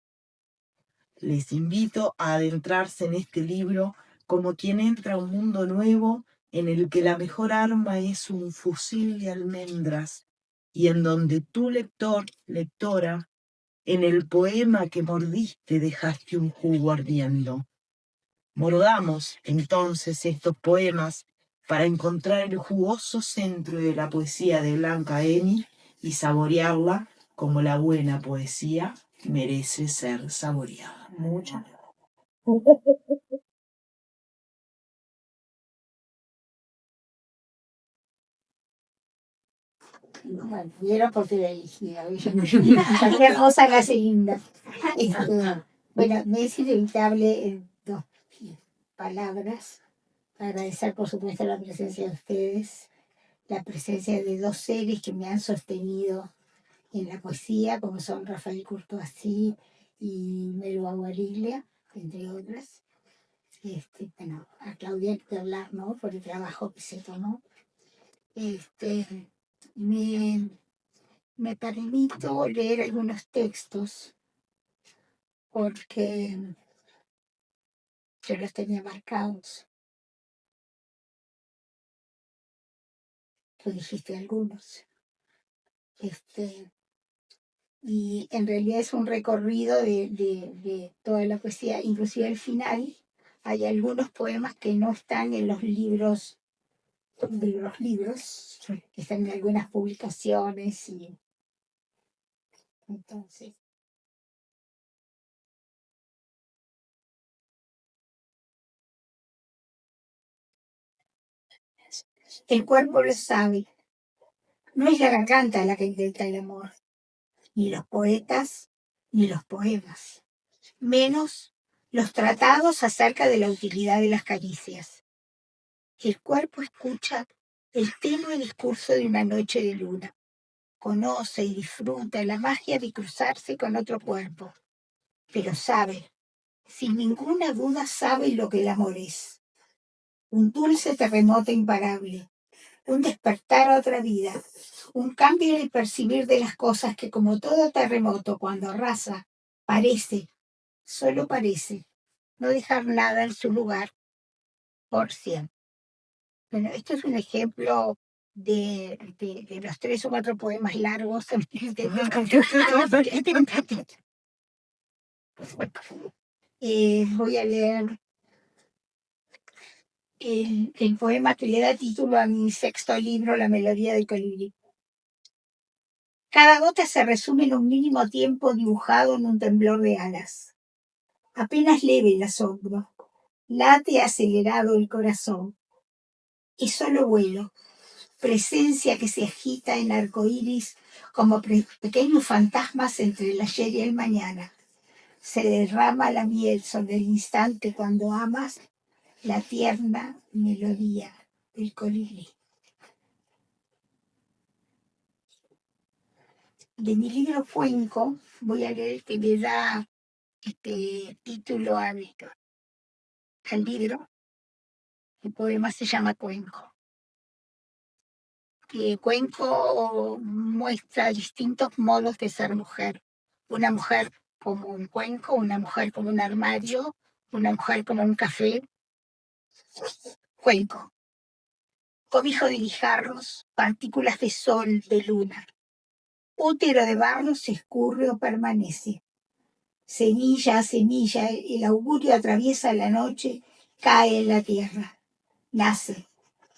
Les invito a adentrarse en este libro como quien entra a un mundo nuevo en el que la mejor arma es un fusil de almendras y en donde tú, lector, lectora, en el poema que mordiste dejaste un jugo ardiendo. Mordamos entonces estos poemas para encontrar el jugoso centro de la poesía de Blanca Emi y saborearla como la buena poesía merece ser saboreada. Muchas gracias. Bueno, vieron porque la elegí, cualquier cosa la hace linda. Bueno, me es inevitable dos palabras. Agradecer, por supuesto, la presencia de ustedes, la presencia de dos seres que me han sostenido en la poesía, como son Rafael Courtoisí y Melu Aguariglia, entre otras. Bueno, a Claudia hay que hablar, ¿no? Por el trabajo que se tomó. Me permito leer algunos textos porque yo los tenía marcados. Tú dijiste algunos. Y en realidad es un recorrido de toda la poesía, inclusive al final hay algunos poemas que no están en los libros, que están en algunas publicaciones y entonces. El cuerpo lo sabe, no es la garganta la que intenta el amor, ni los poetas, ni los poemas, menos los tratados acerca de la utilidad de las caricias. El cuerpo escucha el tenue discurso de una noche de luna, conoce y disfruta la magia de cruzarse con otro cuerpo, pero sabe, sin ninguna duda sabe lo que el amor es. Un dulce terremoto imparable, un despertar a otra vida, un cambio en el percibir de las cosas que, como todo terremoto, cuando arrasa, parece, solo parece, no dejar nada en su lugar por siempre. Bueno, esto es un ejemplo de los 3 o 4 poemas largos. Voy a leer el poema que le da título a mi 6º libro, La melodía del colibrí. Cada gota se resume en un mínimo tiempo dibujado en un temblor de alas. Apenas leve el asombro. Late acelerado el corazón. Y solo vuelo. Presencia que se agita en arcoíris como pequeños fantasmas entre el ayer y el mañana. Se derrama la miel sobre el instante cuando amas la tierna melodía del colibrí. De mi libro Cuenco, voy a leer que le da título al libro. El poema se llama Cuenco. Cuenco muestra distintos modos de ser mujer. Una mujer como un cuenco, una mujer como un armario, una mujer como un café. Cuenco. Cobijo de guijarros, partículas de sol, de luna. Útero de barro se escurre o permanece. Semilla a semilla, el augurio atraviesa la noche, cae en la tierra. Nace,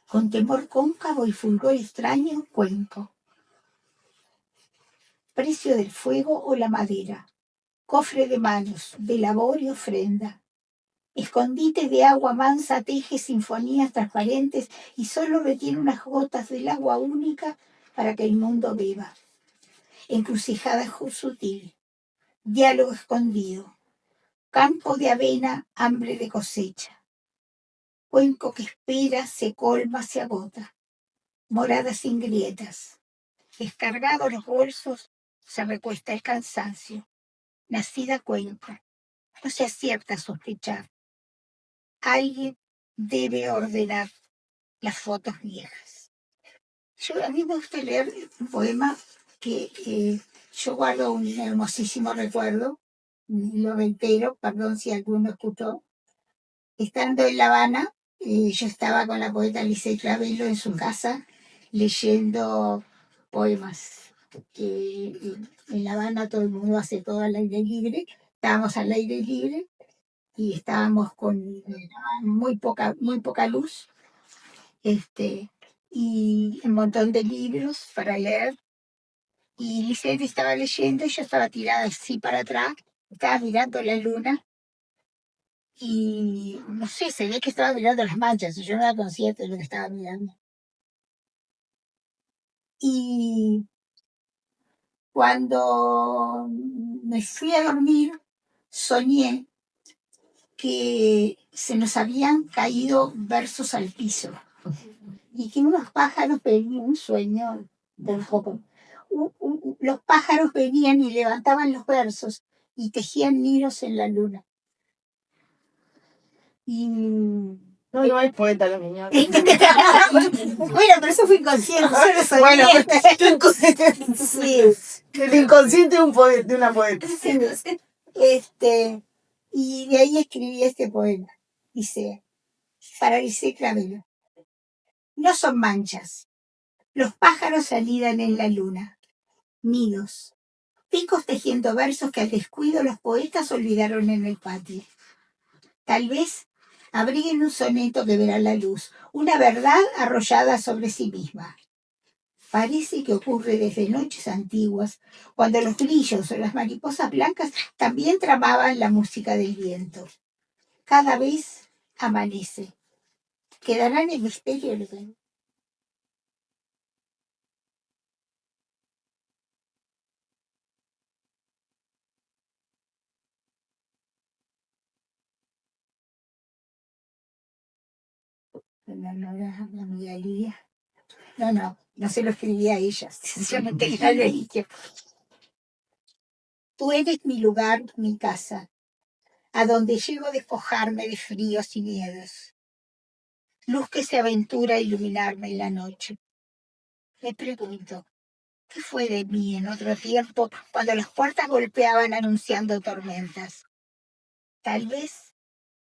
con temor cóncavo y fulgor extraño, cuenco. Precio del fuego o la madera. Cofre de manos, de labor y ofrenda. Escondite de agua mansa teje sinfonías transparentes y solo retiene unas gotas del agua única para que el mundo beba. Encrucijada sutil, diálogo escondido, campo de avena, hambre de cosecha. Cuenco que espera, se colma, se agota. Morada sin grietas. Descargados los bolsos, se recuesta el cansancio. Nacida cuenco. No se acierta a sospechar. Alguien debe ordenar las fotos viejas. A mí me gusta leer un poema que yo guardo un hermosísimo recuerdo, lo reitero, perdón si alguno escuchó. Estando en La Habana, yo estaba con la poeta Lisette Ravelo en su casa leyendo poemas. En La Habana todo el mundo hace todo al aire libre, estábamos al aire libre y estábamos con muy poca luz, y un montón de libros para leer. Y Lisette estaba leyendo y yo estaba tirada así para atrás, estaba mirando la luna y no sé, se ve que estaba mirando las manchas, y yo no era consciente de lo que estaba mirando. Y cuando me fui a dormir, soñé que se nos habían caído versos al piso y que unos pájaros venían, un sueño del poco. Los pájaros venían y levantaban los versos y tejían nidos en la luna. Y No es poeta la niña. bueno, pero eso fue inconsciente. Yo lo soñé. Bueno, Sí. el inconsciente de una poeta. Y de ahí escribí este poema. Dice, para Lisette Ravelo. No son manchas. Los pájaros anidan en la luna. Nidos. Picos tejiendo versos que al descuido los poetas olvidaron en el patio. Tal vez abriguen un soneto que verá la luz, una verdad arrollada sobre sí misma. Parece que ocurre desde noches antiguas, cuando los grillos o las mariposas blancas también tramaban la música del viento. Cada vez amanece. Quedará en el misterio del ven. La amiga Lidia. No se lo escribí a ella, sencillamente ya le dije. Tú eres mi lugar, mi casa, a donde llego a despojarme de fríos y miedos. Luz que se aventura a iluminarme en la noche. Me pregunto, ¿qué fue de mí en otro tiempo cuando las puertas golpeaban anunciando tormentas? Tal vez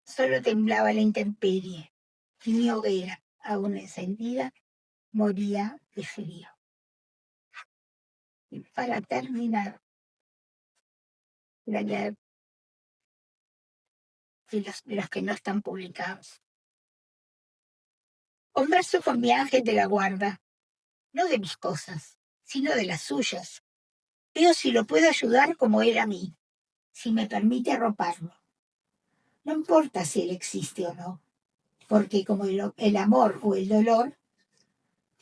solo temblaba la intemperie y mi hoguera, aún encendida, moría de frío. Y para terminar, voy a leer de los que no están publicados. Converso con mi ángel de la guarda, no de mis cosas, sino de las suyas. Veo si lo puedo ayudar como él a mí, si me permite arroparlo. No importa si él existe o no, porque como el amor o el dolor,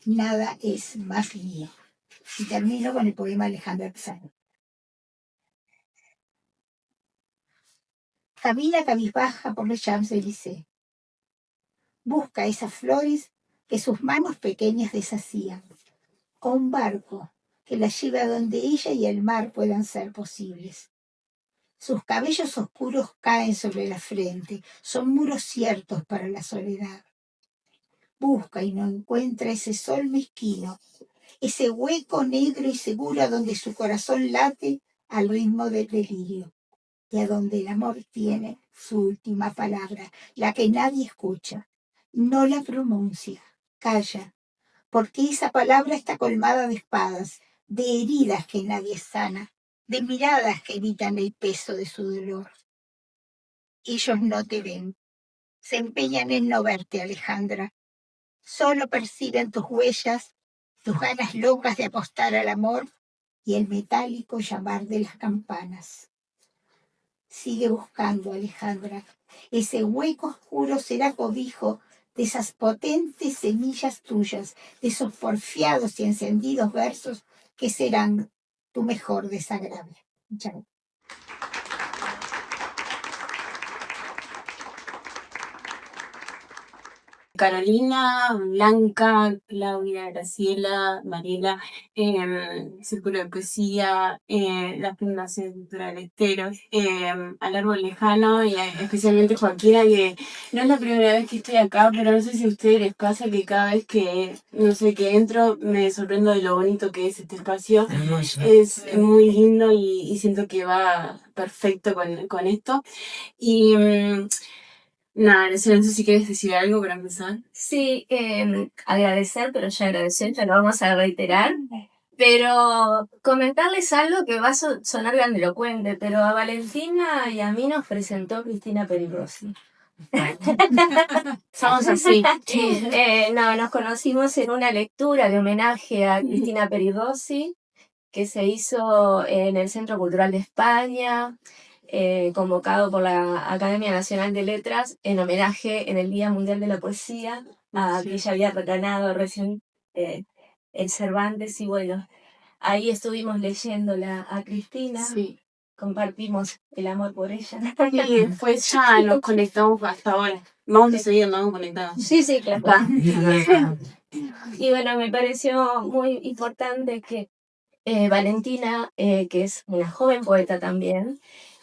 nada es más mío. Y termino con el poema Alejandra Pizarro. Camina cabizbaja por los Champs-Élysées. Busca esas flores que sus manos pequeñas deshacían, o un barco que la lleve a donde ella y el mar puedan ser posibles. Sus cabellos oscuros caen sobre la frente, son muros ciertos para la soledad. Busca y no encuentra ese sol mezquino, ese hueco negro y seguro a donde su corazón late al ritmo del delirio y a donde el amor tiene su última palabra, la que nadie escucha, no la pronuncia, calla, porque esa palabra está colmada de espadas, de heridas que nadie sana, de miradas que evitan el peso de su dolor. Ellos no te ven, se empeñan en no verte, Alejandra. Solo perciben tus huellas, tus ganas locas de apostar al amor y el metálico llamar de las campanas. Sigue buscando, Alejandra. Ese hueco oscuro será cobijo de esas potentes semillas tuyas, de esos porfiados y encendidos versos que serán tu mejor desagravio. Chao. Carolina, Blanca, Claudia, Graciela, Mariela, Círculo de Poesía, la Fundación Cultural Esteros, al Árbol Lejano y especialmente Joaquina, que no es la primera vez que estoy acá, pero no sé si a ustedes les pasa que cada vez que, no sé, que entro me sorprendo de lo bonito que es este espacio. Es muy lindo y siento que va perfecto con esto. Y nada, no sé si quieres decir algo para empezar. Sí, agradecer, pero ya agradecer, ya lo vamos a reiterar. Pero comentarles algo que va a sonar grandilocuente, pero a Valentina y a mí nos presentó Cristina Perigrossi. Somos así. No, nos conocimos en una lectura de homenaje a Cristina Perigrossi que se hizo en el Centro Cultural de España, convocado por la Academia Nacional de Letras en homenaje en el Día Mundial de la Poesía a que ella había ganado recién el Cervantes y bueno, ahí estuvimos leyéndola a Cristina. Sí. Compartimos el amor por ella. Y después ya nos conectamos hasta ahora. Vamos a seguir, ¿no? Conectados. Sí, claro. Y bueno, me pareció muy importante que Valentina, que es una joven poeta también,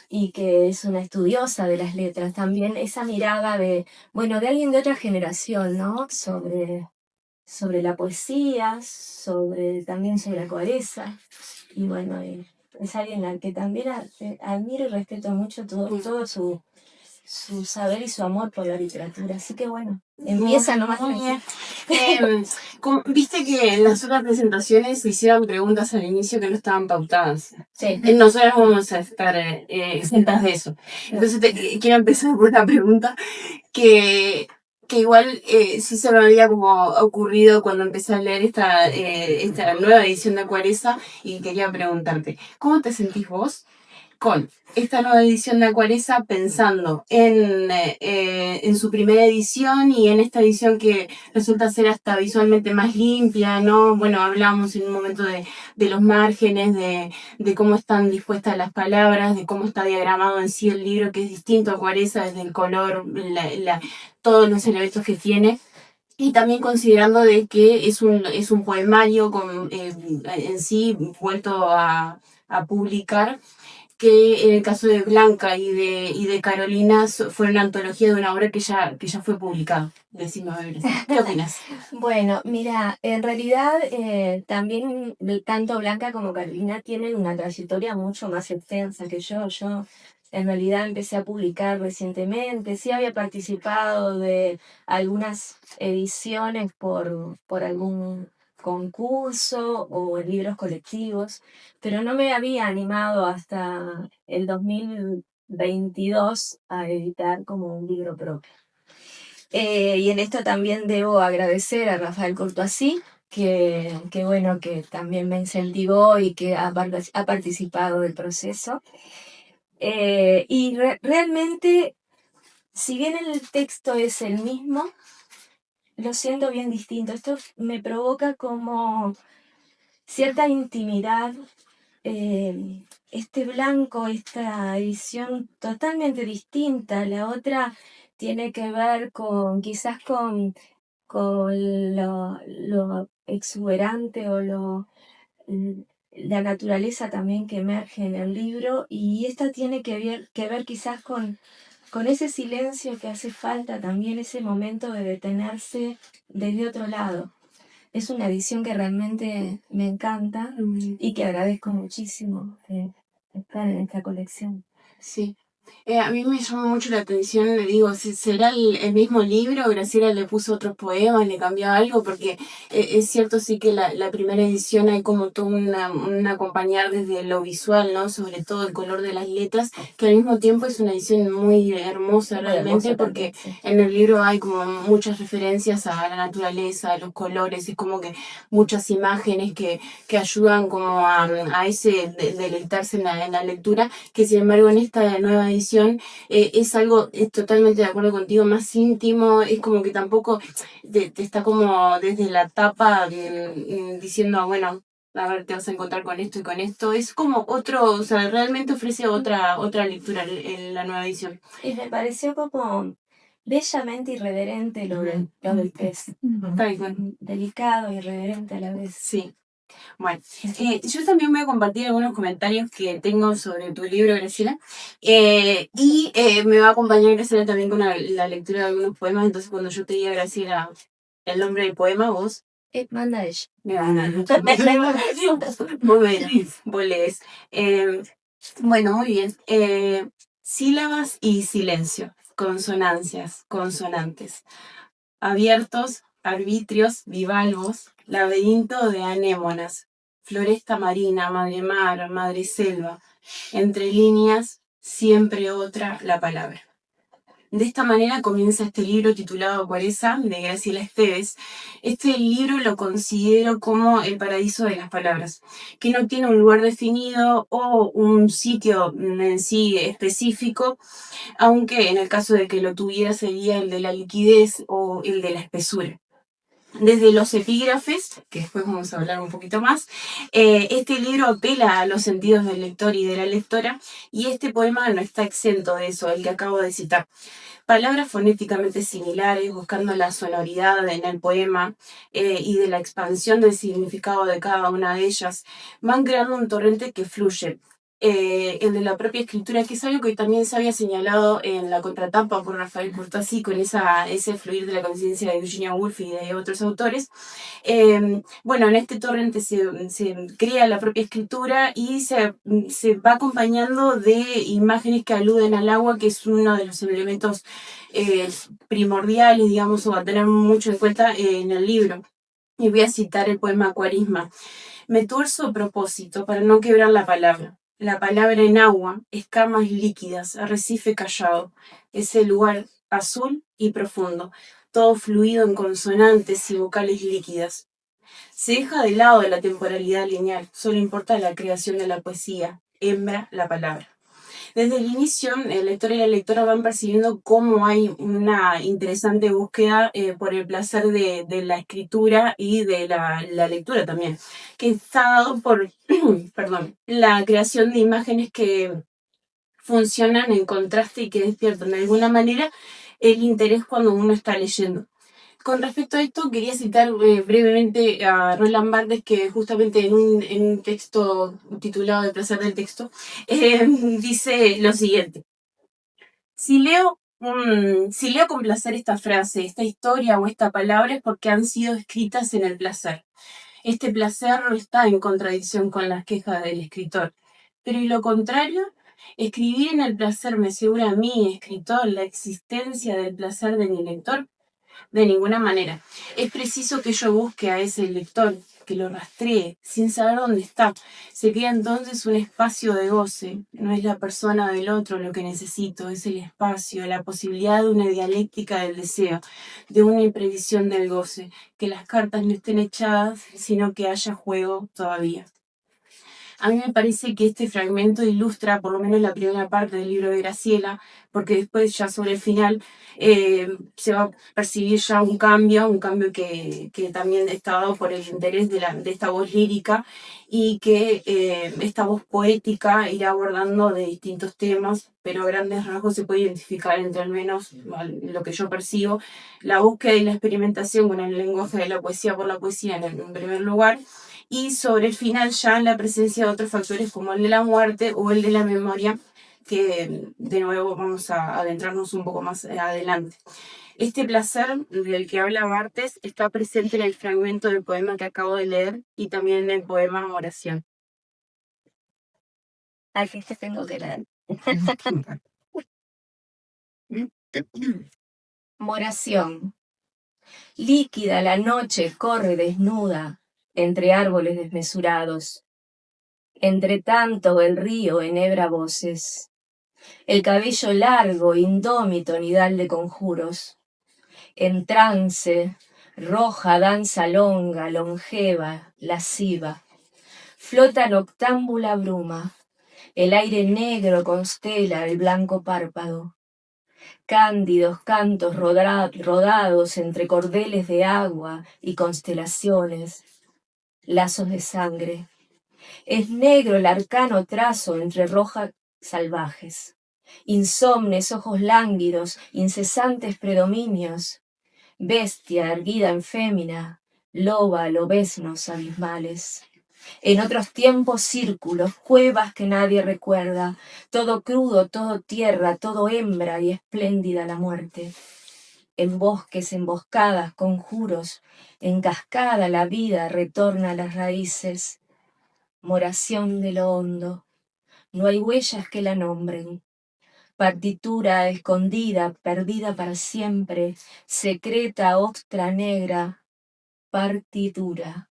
y que es una estudiosa de las letras, también esa mirada de, bueno, de alguien de otra generación, ¿no? Sobre la poesía, también sobre la pobreza, y bueno, es alguien al que también admiro y respeto mucho todo su saber y su amor por la literatura, así que bueno, empieza nomás. Muy bien. Viste que en las otras presentaciones se hicieron preguntas al inicio que no estaban pautadas. Sí. Nosotros vamos a estar exentas de eso. Entonces quiero empezar por una pregunta que igual sí se me había como ocurrido cuando empecé a leer esta nueva edición de Acuareza y quería preguntarte, ¿cómo te sentís vos con esta nueva edición de Acuareza pensando en su primera edición y en esta edición que resulta ser hasta visualmente más limpia, ¿no? Bueno, hablamos en un momento de los márgenes, de cómo están dispuestas las palabras, de cómo está diagramado en sí el libro, que es distinto a Acuareza desde el color, todos los elementos que tiene. Y también considerando de que es un poemario en sí vuelto a publicar, que en el caso de Blanca y de Carolina fue una antología de una obra que ya fue publicada. Decime, a ver, ¿qué opinas? Bueno, mira, en realidad también tanto Blanca como Carolina tienen una trayectoria mucho más extensa que yo. Yo en realidad empecé a publicar recientemente, sí había participado de algunas ediciones por algún concurso o en libros colectivos, pero no me había animado hasta el 2022 a editar como un libro propio. Y en esto también debo agradecer a Rafael Courtoisí, que bueno, que también me incentivó y que ha participado del proceso. Y realmente, si bien el texto es el mismo, lo siento bien distinto. Esto me provoca como cierta intimidad. Este blanco, esta edición totalmente distinta, la otra tiene que ver con quizás con lo exuberante o la naturaleza también que emerge en el libro, y esta tiene que ver quizás con ese silencio que hace falta también, ese momento de detenerse desde otro lado. Es una edición que realmente me encanta y que agradezco muchísimo estar en esta colección. Sí. A mí me llama mucho la atención, le digo, ¿será el mismo libro? Graciela le puso otros poemas, le cambió algo, porque es cierto sí que la primera edición hay como todo un acompañar desde lo visual, ¿no? Sobre todo el color de las letras, que al mismo tiempo es una edición muy hermosa Muy realmente, hermosa porque también, sí. en el libro hay como muchas referencias a la naturaleza, a los colores, es como que muchas imágenes que ayudan como a ese deleitarse en la lectura, que sin embargo en esta nueva edición es algo, es totalmente de acuerdo contigo, más íntimo, es como que tampoco te está como desde la tapa diciendo, bueno, a ver, te vas a encontrar con esto y con esto, es como otro, o sea, realmente ofrece otra lectura en la nueva edición. Y me pareció como bellamente irreverente lo del pez. Tal cual. Delicado, irreverente a la vez. Sí. Bueno, yo también voy a compartir algunos comentarios que tengo sobre tu libro, Graciela, y me va a acompañar Graciela también con la lectura de algunos poemas, entonces cuando yo te diga, Graciela, el nombre del poema, vos Manda ella. me vas a dar. Vos lees. Bueno, muy bien. Sílabas y silencio, consonancias, consonantes, abiertos, arbitrios, bivalvos, laberinto de anémonas, floresta marina, madre mar, madre selva, entre líneas, siempre otra la palabra. De esta manera comienza este libro titulado Cuareza, de Graciela Esteves. Este libro lo considero como el paraíso de las palabras, que no tiene un lugar definido o un sitio en sí específico, aunque en el caso de que lo tuviera sería el de la liquidez o el de la espesura. Desde los epígrafes, que después vamos a hablar un poquito más, este libro apela a los sentidos del lector y de la lectora, y este poema no está exento de eso, el que acabo de citar. Palabras fonéticamente similares, buscando la sonoridad en el poema y de la expansión del significado de cada una de ellas, van creando un torrente que fluye. El de la propia escritura, que es algo que también se había señalado en la contratapa por Rafael Cortázar con ese fluir de la conciencia de Virginia Woolf y de otros autores. Bueno, en este torrente se crea la propia escritura y se va acompañando de imágenes que aluden al agua, que es uno de los elementos primordiales, digamos, o a tener mucho en cuenta en el libro. Y voy a citar el poema Cuaresma. Me tuerzo a propósito para no quebrar la palabra. La palabra en agua, escamas líquidas, arrecife callado. Ese lugar azul y profundo, todo fluido en consonantes y vocales líquidas. Se deja de lado la temporalidad lineal, solo importa la creación de la poesía, hembra la palabra. Desde el inicio, el lector y la lectora van percibiendo cómo hay una interesante búsqueda por el placer de la escritura y de la lectura también, que está dado por perdón, la creación de imágenes que funcionan en contraste y que despiertan de alguna manera el interés cuando uno está leyendo. Con respecto a esto, quería citar brevemente a Roland Barthes, que justamente en un texto titulado El placer del texto, dice lo siguiente. Si leo con placer esta frase, esta historia o esta palabra es porque han sido escritas en el placer. Este placer no está en contradicción con las quejas del escritor. Pero ¿y lo contrario? Escribir en el placer me asegura a mí, escritor, la existencia del placer de mi lector. De ninguna manera. Es preciso que yo busque a ese lector, que lo rastree, sin saber dónde está. Se crea entonces un espacio de goce. No es la persona del otro lo que necesito, es el espacio, la posibilidad de una dialéctica del deseo, de una imprevisión del goce. Que las cartas no estén echadas, sino que haya juego todavía. A mí me parece que este fragmento ilustra por lo menos la primera parte del libro de Graciela, porque después ya sobre el final se va a percibir ya un cambio que también está dado por el interés de esta voz lírica y que esta voz poética irá abordando de distintos temas, pero a grandes rasgos se puede identificar entre al menos lo que yo percibo, la búsqueda y la experimentación con el lenguaje de la poesía por la poesía en primer lugar, y sobre el final ya la presencia de otros factores como el de la muerte o el de la memoria, que de nuevo vamos a adentrarnos un poco más adelante. Este placer del que habla Barthes está presente en el fragmento del poema que acabo de leer y también en el poema Oración. Aquí te tengo que leer. Moración. Líquida la noche corre desnuda entre árboles desmesurados. Entre tanto el río enhebra voces. El cabello largo, indómito, nidal de conjuros. En trance, roja danza longa, longeva, lasciva. Flota noctámbula bruma. El aire negro constela el blanco párpado. Cándidos cantos rodados entre cordeles de agua y constelaciones, lazos de sangre. Es negro el arcano trazo entre rojas salvajes. Insomnes ojos lánguidos, incesantes predominios. Bestia erguida en fémina, loba lobeznos abismales. En otros tiempos círculos, cuevas que nadie recuerda, todo crudo, todo tierra, todo hembra y espléndida la muerte. En bosques, emboscadas, conjuros, en cascada la vida retorna a las raíces. Moración de lo hondo, no hay huellas que la nombren. Partitura escondida, perdida para siempre, secreta ostra negra, partitura.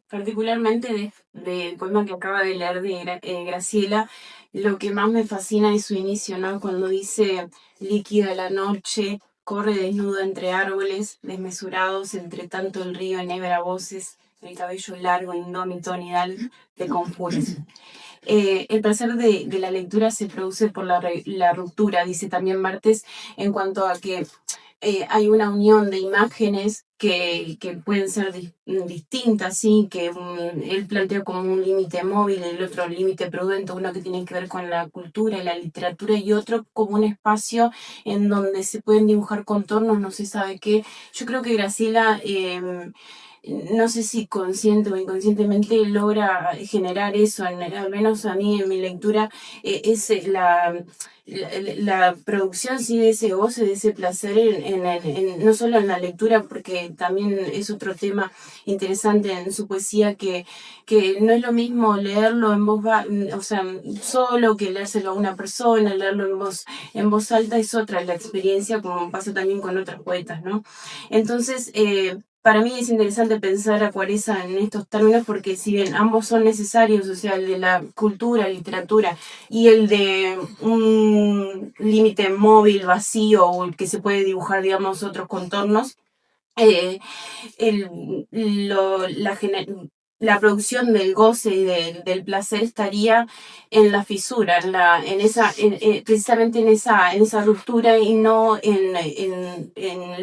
Particularmente del poema que acaba de leer de Graciela, lo que más me fascina es su inicio, ¿no? Cuando dice líquida la noche, corre desnuda entre árboles desmesurados, entre tanto el río enhebra voces, el cabello largo, indómito, nidal de conjuros. El placer de la lectura se produce por la ruptura, dice también Barthes, en cuanto a que hay una unión de imágenes que pueden ser distintas, ¿sí? Que él plantea como un límite móvil, el otro límite prudente, uno que tiene que ver con la cultura y la literatura, y otro como un espacio en donde se pueden dibujar contornos, no se sabe qué. Yo creo que Graciela, no sé si consciente o inconscientemente, logra generar eso, al menos a mí en mi lectura, es la producción, sí, de ese goce, de ese placer, no solo en la lectura, porque también es otro tema interesante en su poesía, que no es lo mismo leerlo en voz o sea, solo, que leérselo a una persona, leerlo en voz alta es otra la experiencia, como pasa también con otros poetas, ¿no? Entonces, para mí es interesante pensar a Cuareza en estos términos, porque si bien ambos son necesarios, o sea, el de la cultura, literatura, y el de un límite móvil, vacío, o el que se puede dibujar, digamos, otros contornos, la producción del goce y del placer estaría en la fisura, precisamente en esa ruptura, y no en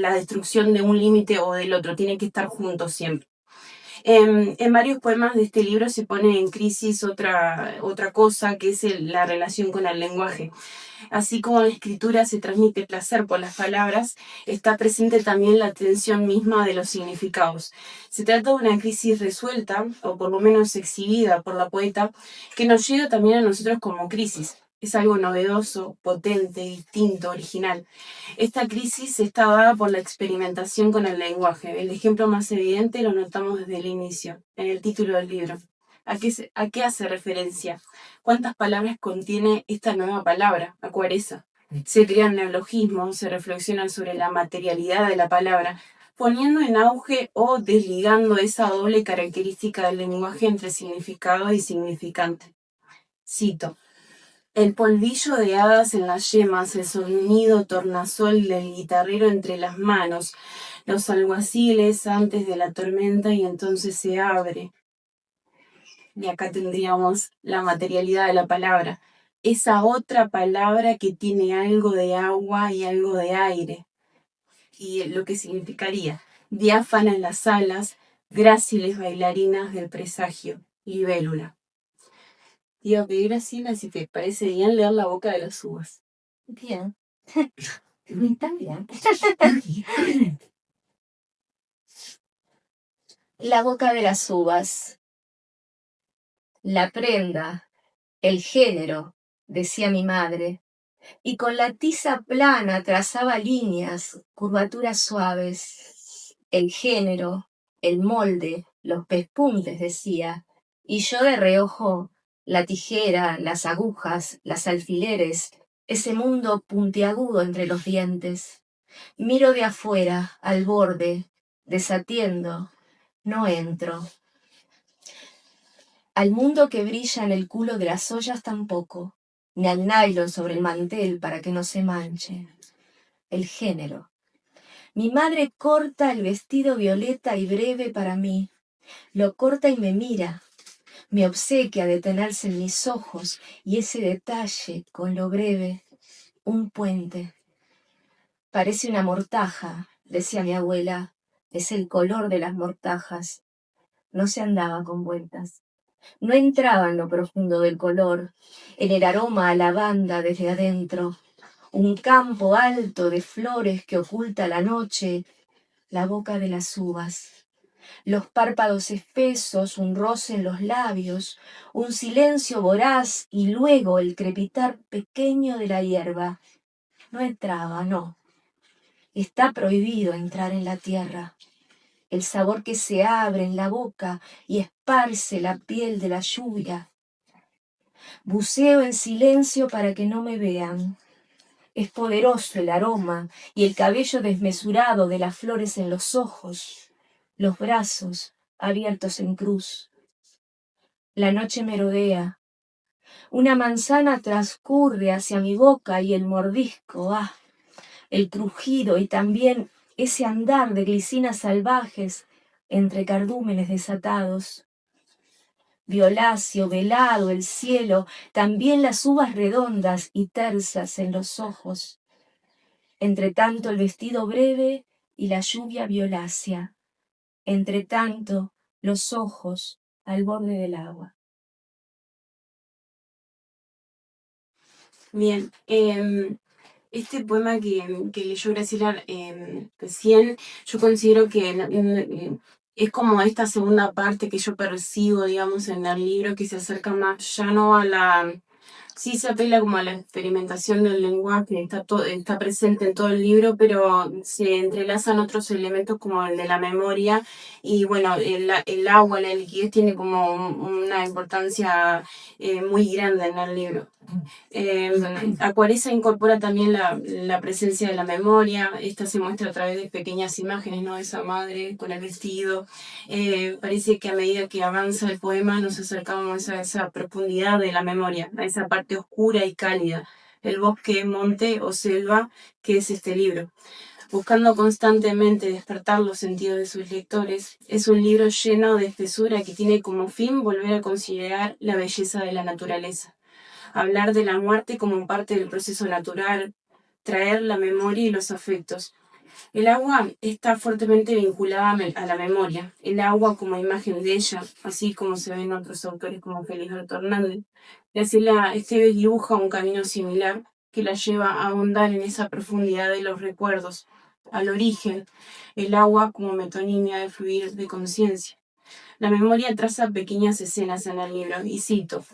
la destrucción de un límite o del otro. Tiene que estar juntos siempre. En varios poemas de este libro se pone en crisis otra cosa, que es la relación con el lenguaje. Así como en la escritura se transmite placer por las palabras, está presente también la tensión misma de los significados. Se trata de una crisis resuelta, o por lo menos exhibida por la poeta, que nos llega también a nosotros como crisis. Es algo novedoso, potente, distinto, original. Esta crisis está dada por la experimentación con el lenguaje. El ejemplo más evidente lo notamos desde el inicio, en el título del libro. ¿A qué hace referencia? ¿Cuántas palabras contiene esta nueva palabra, acuareza? Se crean neologismos, se reflexionan sobre la materialidad de la palabra, poniendo en auge o desligando esa doble característica del lenguaje entre significado y significante. Cito: el polvillo de hadas en las yemas, el sonido tornasol del guitarrero entre las manos, los alguaciles antes de la tormenta y entonces se abre, y acá tendríamos la materialidad de la palabra, esa otra palabra que tiene algo de agua y algo de aire, y lo que significaría diáfanas las alas, gráciles bailarinas del presagio, libélula. Te iba a pedir a Sila si te parece bien leer La boca de las uvas. Bien. Está bien. La boca de las uvas. La prenda, el género, decía mi madre, y con la tiza plana trazaba líneas, curvaturas suaves. El género, el molde, los pespuntes, decía, y yo de reojo, la tijera, las agujas, las alfileres, ese mundo puntiagudo entre los dientes. Miro de afuera, al borde, desatiendo, no entro. Al mundo que brilla en el culo de las ollas tampoco, ni al nylon sobre el mantel para que no se manche. El género. Mi madre corta el vestido violeta y breve para mí. Lo corta y me mira. Me obsequia detenerse en mis ojos y ese detalle con lo breve. Un puente. Parece una mortaja, decía mi abuela. Es el color de las mortajas. No se andaba con vueltas. No entraba en lo profundo del color, en el aroma a lavanda desde adentro, un campo alto de flores que oculta la noche, la boca de las uvas, los párpados espesos, un roce en los labios, un silencio voraz y luego el crepitar pequeño de la hierba. No entraba, no. Está prohibido entrar en la tierra. El sabor que se abre en la boca y esparce la piel de la lluvia. Buceo en silencio para que no me vean. Es poderoso el aroma y el cabello desmesurado de las flores en los ojos, los brazos abiertos en cruz. La noche merodea. Una manzana transcurre hacia mi boca y el mordisco, el crujido y también ese andar de glicinas salvajes entre cardúmenes desatados. Violáceo, velado el cielo, también las uvas redondas y tersas en los ojos. Entre tanto el vestido breve y la lluvia violácea. Entre tanto los ojos al borde del agua. Bien, este poema que leyó Graciela recién, yo considero que es como esta segunda parte que yo percibo, digamos, en el libro, que se acerca más ya no a la... Sí se apela como a la experimentación del lenguaje, está presente en todo el libro, pero se entrelazan otros elementos como el de la memoria y bueno, el agua, la liquidez tiene como una importancia muy grande en el libro. Acuareza incorpora también la presencia de la memoria. Esta se muestra a través de pequeñas imágenes, ¿no? De esa madre con el vestido. Parece que a medida que avanza el poema nos acercamos a esa profundidad de la memoria, a esa parte oscura y cálida, el bosque, monte o selva que es este libro. Buscando constantemente despertar los sentidos de sus lectores, es un libro lleno de espesura que tiene como fin volver a considerar la belleza de la naturaleza. Hablar de la muerte como parte del proceso natural, traer la memoria y los afectos. El agua está fuertemente vinculada a la memoria, el agua como imagen de ella, así como se ven otros autores como Feliberto Hernández. Graciela Esteves dibuja un camino similar que la lleva a ahondar en esa profundidad de los recuerdos, al origen, el agua como metonimia de fluir de conciencia. La memoria traza pequeñas escenas en el libro, y cito,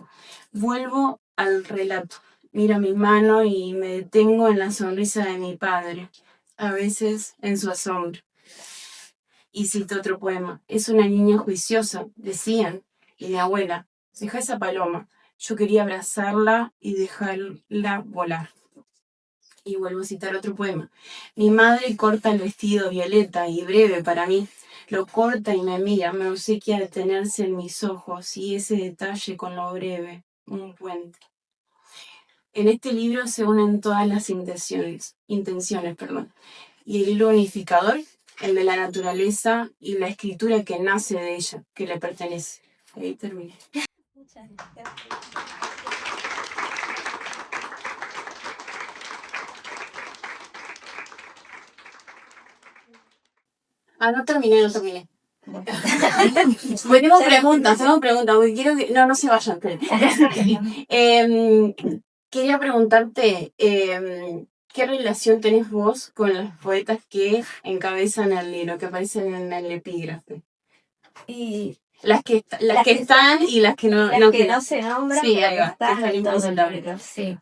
vuelvo al relato, miro mi mano y me detengo en la sonrisa de mi padre, a veces en su asombro. Y cito otro poema, es una niña juiciosa, decían, y mi abuela, deja esa paloma, yo quería abrazarla y dejarla volar. Y vuelvo a citar otro poema, mi madre corta el vestido violeta y breve para mí, lo corta y me mira, me obsequia detenerse en mis ojos y ese detalle con lo breve, un puente. En este libro se unen todas las intenciones, y el hilo unificador, el de la naturaleza y la escritura que nace de ella, que le pertenece. Ahí terminé. Muchas gracias. No terminé. Pues tengo preguntas, porque quiero que... No se vayan. Quería preguntarte, ¿qué relación tenés vos con los poetas que encabezan el libro, que aparecen en el epígrafe? Y Las que están y las que no... las que no se nombran, Sí, pero ahí que va, están que en todo el salimos libro, sí.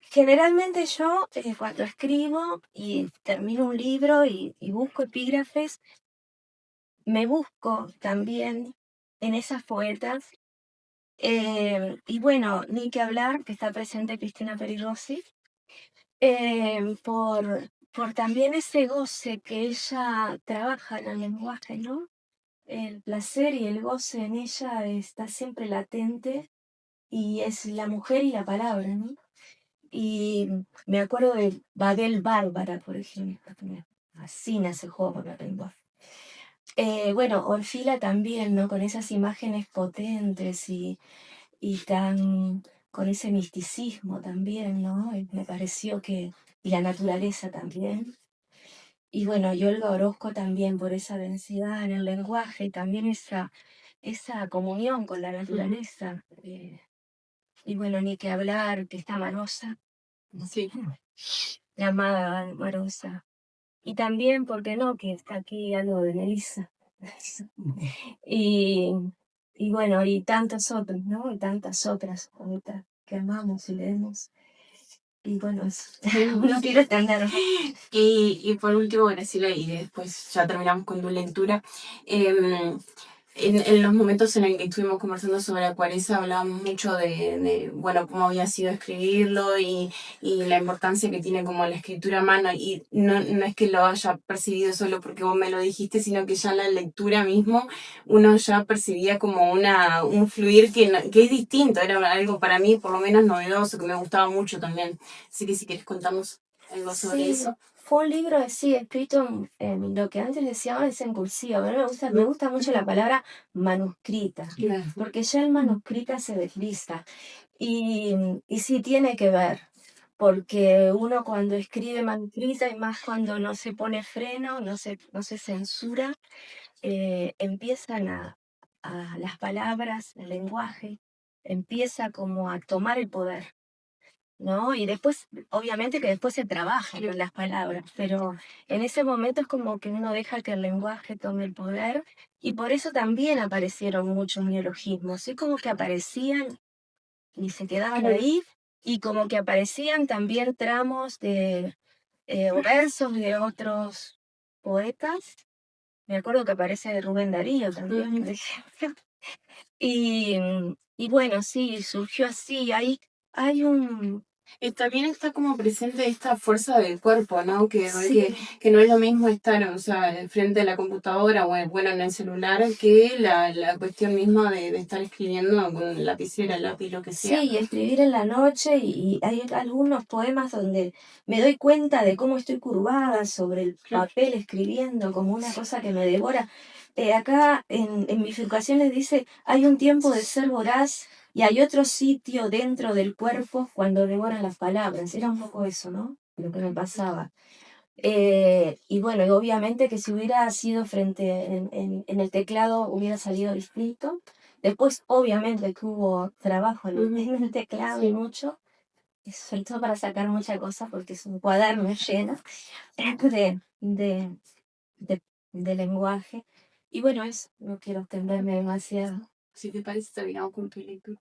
Generalmente yo, cuando escribo y termino un libro y busco epígrafes, me busco también en esas poetas. Y bueno, ni que hablar que está presente Cristina Peri Rossi, por también ese goce que ella trabaja en el lenguaje, ¿no? El placer y el goce en ella está siempre latente y es la mujer y la palabra, ¿no? Y me acuerdo de Babel Bárbara, por ejemplo, que me fascina ese juego con la lengua. Bueno, Orfila también, ¿no? Con esas imágenes potentes y tan con ese misticismo también, ¿no? Y me pareció que, y la naturaleza también. Y bueno, y Olga Orozco también por esa densidad en el lenguaje y también esa comunión con la naturaleza. Y bueno, ni que hablar, que está Marosa, Sí. la amada Marosa. Y también, ¿por qué no? Que está aquí algo de Melissa. y, y bueno, y tantos otros, ¿no? Y tantas otras poetas que amamos y leemos. Y bueno, no quiero extender. Y por último, Graciela, y después ya terminamos con tu lectura. En los momentos en el que estuvimos conversando sobre Acuareza hablábamos mucho bueno, cómo había sido escribirlo y la importancia que tiene como la escritura a mano. Y no es que lo haya percibido solo porque vos me lo dijiste, sino que ya en la lectura mismo uno ya percibía como un fluir que es distinto. Era algo para mí por lo menos novedoso, que me gustaba mucho también. Así que si quieres contarnos algo sobre eso. Fue un libro así, escrito en lo que antes decíamos es en cursiva. A mí me gusta mucho la palabra manuscrita, porque ya el manuscrita se desliza. Y sí tiene que ver, porque uno cuando escribe manuscrita y más cuando no se pone freno, no se censura, empiezan a las palabras, el lenguaje, empieza como a tomar el poder. ¿No? Y después, obviamente que después se trabaja con las palabras, pero en ese momento es como que uno deja que el lenguaje tome el poder y por eso también aparecieron muchos neologismos, es como que aparecían y se quedaban ahí y como que aparecían también tramos o versos de otros poetas. Me acuerdo que aparece Rubén Darío también, por ejemplo. Y bueno, sí, surgió así, hay un... También está como presente esta fuerza del cuerpo, ¿no? Sí. Que no es lo mismo estar, o sea, frente a la computadora o bueno, en el celular que la cuestión misma de estar escribiendo con lapicera, lápiz, lo que sea. Sí, y escribir en la noche y hay algunos poemas donde me doy cuenta de cómo estoy curvada sobre el papel escribiendo como una cosa que me devora. Acá en mis educaciones dice, hay un tiempo de ser voraz y hay otro sitio dentro del cuerpo cuando devoran las palabras. Era un poco eso, ¿no? Lo que me pasaba. Y bueno, y obviamente que si hubiera sido frente en el teclado hubiera salido distinto. Después, obviamente que hubo trabajo en el teclado y mucho, y sobre todo para sacar muchas cosas porque es un cuaderno lleno de, de, de lenguaje. Y bueno, eso, no quiero extenderme demasiado. Si te parece, terminamos con tu lectura.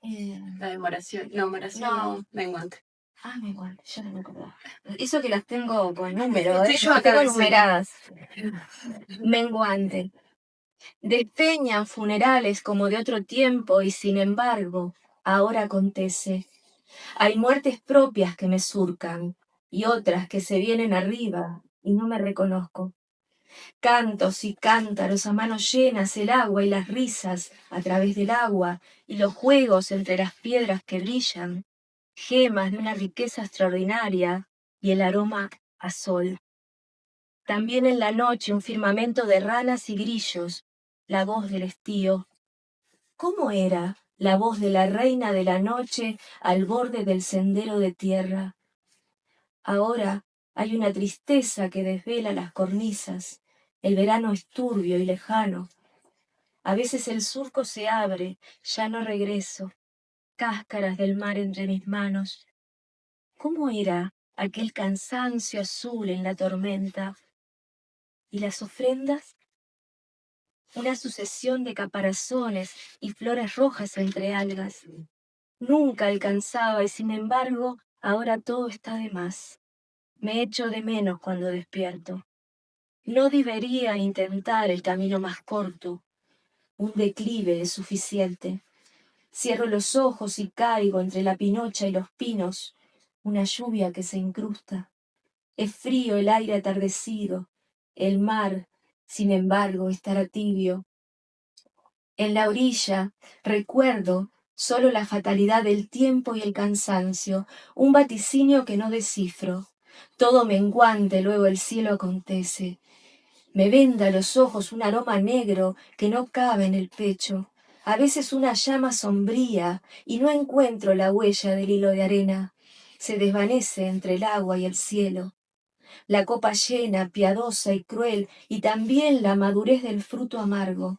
Eh, La demoración, no, No. menguante. Igual, yo no me acordaba. Eso que las tengo con número, Sí, yo yo las tengo acá, sí. numeradas. Menguante. Despeñan funerales como de otro tiempo y sin embargo, ahora acontece. Hay muertes propias que me surcan y otras que se vienen arriba y no me reconozco. Cantos y cántaros a manos llenas, el agua y las risas a través del agua y los juegos entre las piedras que brillan, gemas de una riqueza extraordinaria y el aroma a sol. También en la noche un firmamento de ranas y grillos, la voz del estío. ¿Cómo era la voz de la reina de la noche al borde del sendero de tierra? Ahora hay una tristeza que desvela las cornisas. El verano es turbio y lejano. A veces el surco se abre, ya no regreso. Cáscaras del mar entre mis manos. ¿Cómo era aquel cansancio azul en la tormenta? ¿Y las ofrendas? Una sucesión de caparazones y flores rojas entre algas. Nunca alcanzaba y sin embargo ahora todo está de más. Me echo de menos cuando despierto. No debería intentar el camino más corto. Un declive es suficiente. Cierro los ojos y caigo entre la pinocha y los pinos. Una lluvia que se incrusta. Es frío el aire atardecido. El mar, sin embargo, estará tibio. En la orilla recuerdo solo la fatalidad del tiempo y el cansancio, un vaticinio que no descifro. Todo menguante luego el cielo acontece. Me venda los ojos un aroma negro que no cabe en el pecho. A veces una llama sombría y no encuentro la huella del hilo de arena. Se desvanece entre el agua y el cielo. La copa llena, piadosa y cruel, y también la madurez del fruto amargo.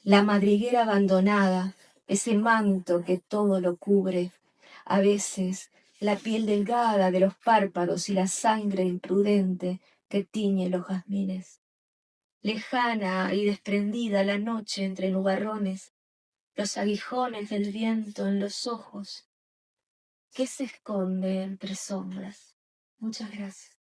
La madriguera abandonada, ese manto que todo lo cubre. A veces la piel delgada de los párpados y la sangre imprudente que tiñe los jazmines. Lejana y desprendida la noche entre nubarrones, los aguijones del viento en los ojos. ¿Qué se esconde entre sombras? Muchas gracias.